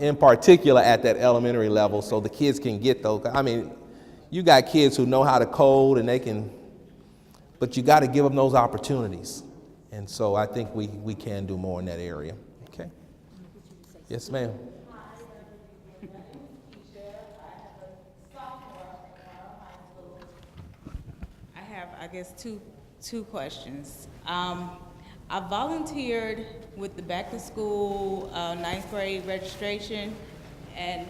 in particular at that elementary level, so the kids can get those. I mean, you got kids who know how to code and they can, but you got to give them those opportunities. And so I think we can do more in that area. Okay. Yes, ma'am. I guess two questions. I volunteered with the back to school ninth grade registration, and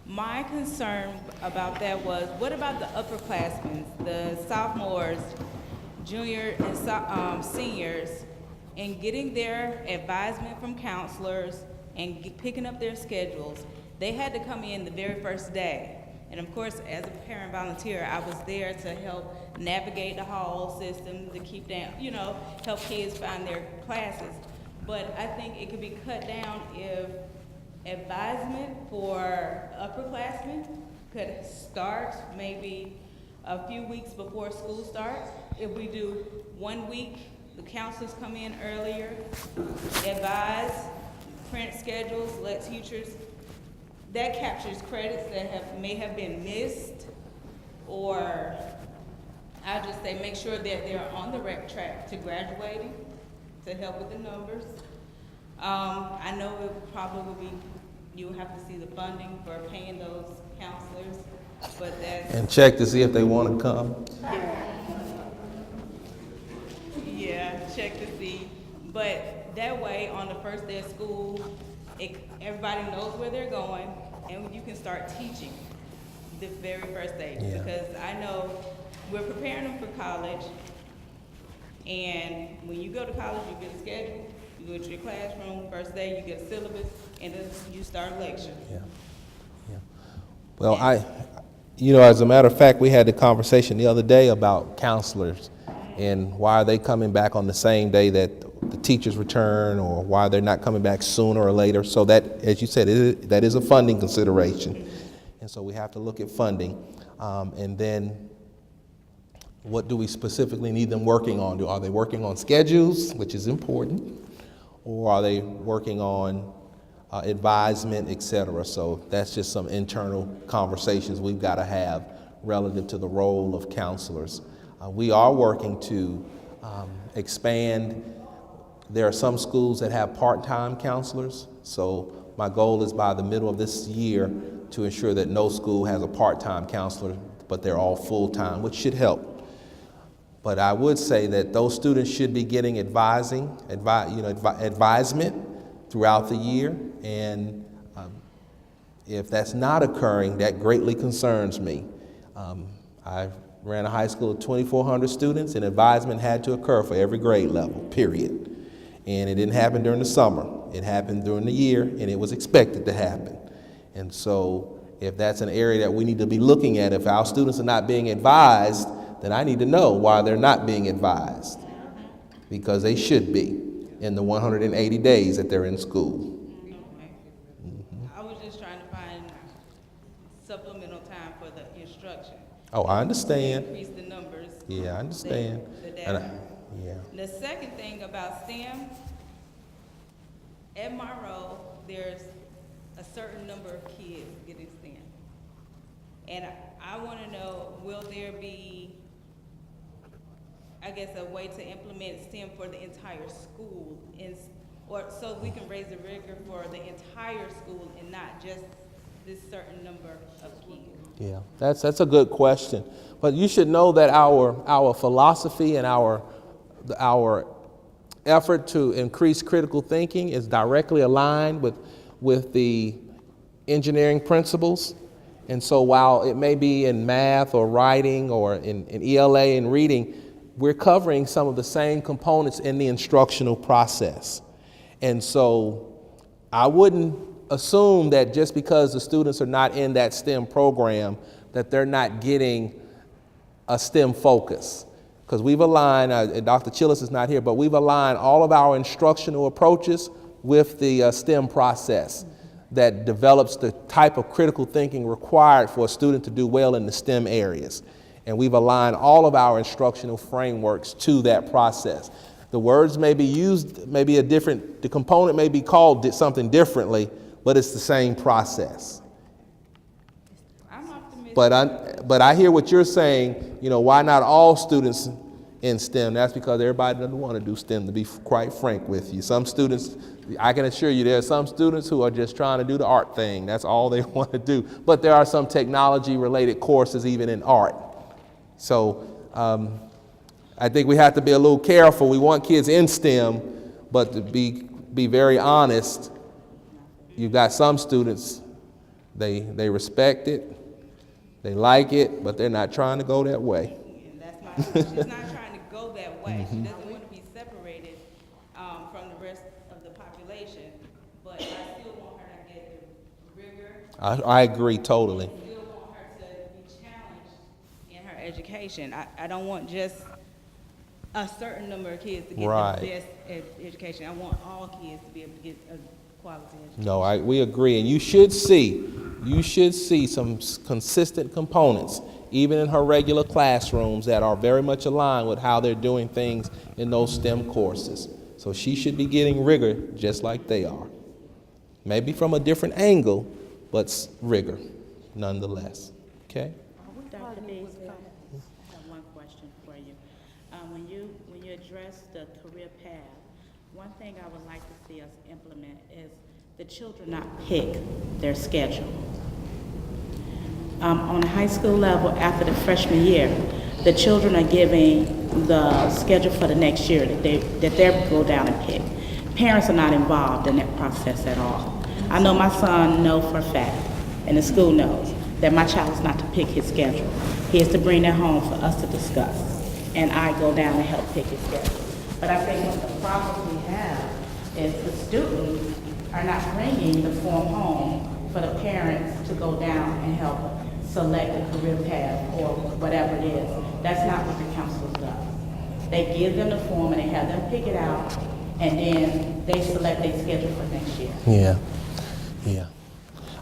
my concern about that was, what about the upperclassmen, the sophomores, junior and seniors, and getting their advisement from counselors and picking up their schedules? They had to come in the very first day. And of course, as a parent volunteer, I was there to help navigate the hall system, to keep down, help kids find their classes. But I think it could be cut down if advisement for upperclassmen could start maybe a few weeks before school starts. If we do 1 week, the counselors come in earlier, advise, print schedules, let teachers. That captures credits that may have been missed, or I just say make sure that they're on the right track to graduating, to help with the numbers. I know it probably will be, you'll have to see the funding for paying those counselors, but that's... And check to see if they want to come. Yeah, check to see. But that way, on the first day of school, everybody knows where they're going, and you can start teaching the very first day. Yeah. Because I know we're preparing them for college, and when you go to college, you get a schedule, you go to your classroom, first day you get a syllabus, and then you start lecture. Yeah. Well, as a matter of fact, we had the conversation the other day about counselors and why are they coming back on the same day that the teachers return, or why they're not coming back sooner or later. So that, as you said, that is a funding consideration. And so we have to look at funding. And then what do we specifically need them working on? Are they working on schedules, which is important, or are they working on advisement, et cetera? So that's just some internal conversations we've got to have relative to the role of counselors. We are working to expand. There are some schools that have part-time counselors, so my goal is by the middle of this year to ensure that no school has a part-time counselor, but they're all full-time, which should help. But I would say that those students should be getting advisement throughout the year, and if that's not occurring, that greatly concerns me. I ran a high school of 2,400 students, and advisement had to occur for every grade level, period. And it didn't happen during the summer. It happened during the year, and it was expected to happen. And so if that's an area that we need to be looking at, if our students are not being advised, then I need to know why they're not being advised, because they should be in the 180 days that they're in school. I was just trying to find supplemental time for the instruction. Oh, I understand. Increase the numbers. Yeah, I understand. The data. Yeah. The second thing about STEM, at my role, there's a certain number of kids getting STEM. And I want to know, will there be, I guess, a way to implement STEM for the entire school, or so we can raise the rigor for the entire school and not just this certain number of kids? Yeah, that's a good question. But you should know that our philosophy and our effort to increase critical thinking is directly aligned with the engineering principles. And so while it may be in math or writing or in ELA and reading, we're covering some of the same components in the instructional process. And so I wouldn't assume that just because the students are not in that STEM program that they're not getting a STEM focus. Because we've aligned, Dr. Chillis is not here, but we've aligned all of our instructional approaches with the STEM process that develops the type of critical thinking required for a student to do well in the STEM areas. And we've aligned all of our instructional frameworks to that process. The words may be used, maybe the component may be called something differently, but it's the same process. I'm optimistic. But I hear what you're saying, why not all students in STEM? That's because everybody doesn't want to do STEM, to be quite frank with you. Some students, I can assure you, there are some students who are just trying to do the art thing. That's all they want to do. But there are some technology-related courses even in art. So I think we have to be a little careful. We want kids in STEM, but to be very honest, you've got some students, they respect it, they like it, but they're not trying to go that way. And that's my point. She's not trying to go that way. She doesn't want to be separated from the rest of the population, but I still want her to get the rigor. I agree totally. I still want her to be challenged in her education. I don't want just a certain number of kids to get the best education. I want all kids to be able to get a quality education. No, we agree, and you should see some consistent components, even in her regular classrooms, that are very much aligned with how they're doing things in those STEM courses. So she should be getting rigor just like they are. Maybe from a different angle, but rigor nonetheless. Okay? Dr. Beasley, I have one question for you. When you address the career path, one thing I would like to see us implement is the children not pick their schedule. On a high school level, after the freshman year, the children are giving the schedule for the next year that they go down and pick. Parents are not involved in that process at all. I know my son knows for a fact, and the school knows, that my child is not to pick his schedule. He is to bring that home for us to discuss, and I go down and help pick his schedule. But I think what the problem we have is the students are not bringing the form home for the parents to go down and help select a career path or whatever it is. That's not what the counselors do. They give them the form and they have them pick it out, and then they select their schedule for next year. Yeah.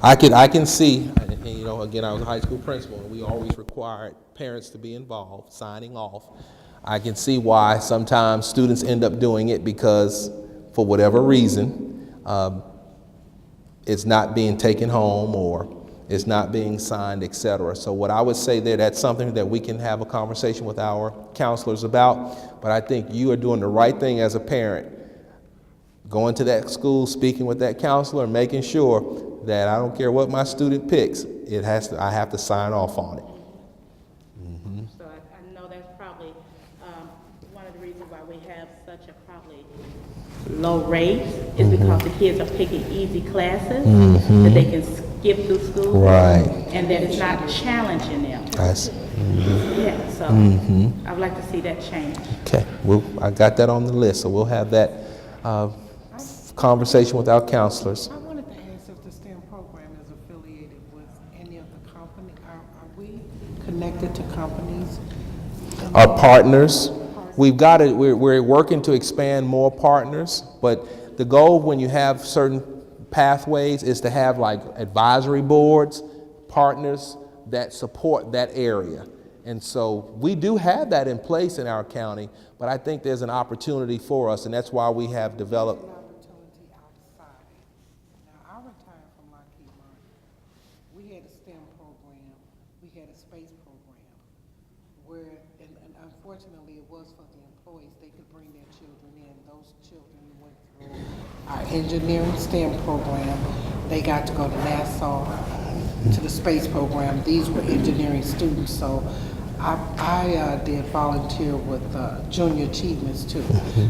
I can see, and you know, again, I was a high school principal, and we always required parents to be involved, signing off. I can see why sometimes students end up doing it because, for whatever reason, it's not being taken home or it's not being signed, etc. So what I would say there, that's something that we can have a conversation with our counselors about, but I think you are doing the right thing as a parent, going to that school, speaking with that counselor, and making sure that I don't care what my student picks, I have to sign off on it. So I know that's probably one of the reasons why we have such a probably low rate is because the kids are picking easy classes that they can skip through school, and that it's not challenging them. Yeah, so I would like to see that change. Okay, I got that on the list, so we'll have that conversation with our counselors. I wanted to ask if the STEM program is affiliated with any of the company. Are we connected to companies? Our partners. We're working to expand more partners, but the goal when you have certain pathways is to have like advisory boards, partners that support that area. And so we do have that in place in our county, but I think there's an opportunity for us, and that's why we have developed. Now, I retired from Lockheed Martin. We had a STEM program, we had a space program, where, and unfortunately it was for the employees, they could bring their children in. Those children went through our engineering STEM program. They got to go to Nassau, to the space program. These were engineering students, so I did volunteer with junior achievements too.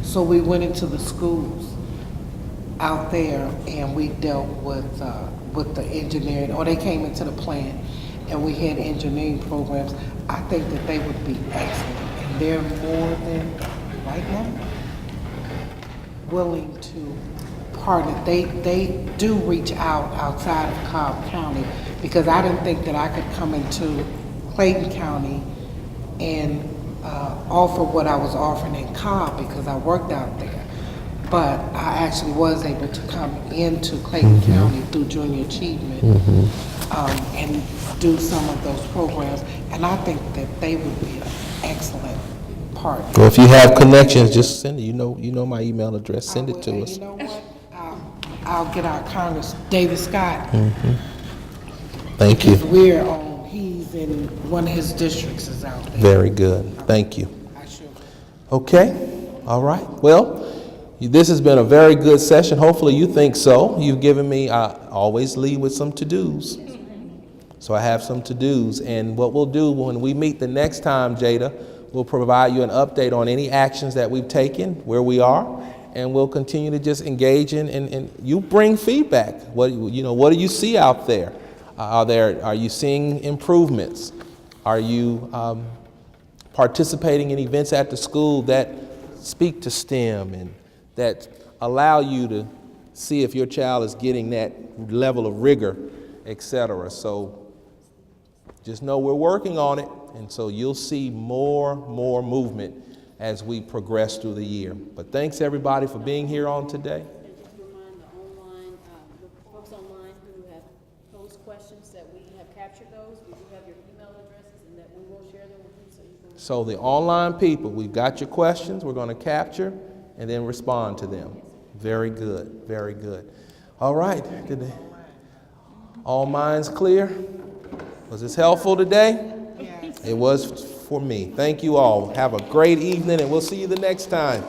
So we went into the schools out there and we dealt with the engineering, or they came into the plant and we had engineering programs. I think that they would be excellent, and they're more than, right now, willing to partner. They do reach out outside of Cobb County, because I didn't think that I could come into Clayton County and offer what I was offering in Cobb because I worked out there. But I actually was able to come into Clayton County through Junior Achievement and do some of those programs. And I think that they would be an excellent partner. Well, if you have connections, just send it. You know my email address. Send it to us. You know what? I'll get our Congress, David Scott. Thank you. We're on, he's in one of his districts is out there. Very good. Thank you. I sure will. Okay. All right. Well, this has been a very good session. Hopefully you think so. You've given me, I always lead with some to-dos. So I have some to-dos. And what we'll do when we meet the next time, Jada, we'll provide you an update on any actions that we've taken, where we are, and we'll continue to just engage in you bring feedback. What do you see out there? Are you seeing improvements? Are you participating in events at the school that speak to STEM and that allow you to see if your child is getting that level of rigor, etc. So just know we're working on it, and so you'll see more movement as we progress through the year. But thanks everybody for being here on today. And just remind the folks online who have posed questions that we have captured those. We do have your email addresses, and that we will share them with you so you can. So the online people, we've got your questions. We're going to capture and then respond to them. Very good, very good. All right, all minds clear? Was this helpful today? Yes. It was for me. Thank you all. Have a great evening, and we'll see you the next time.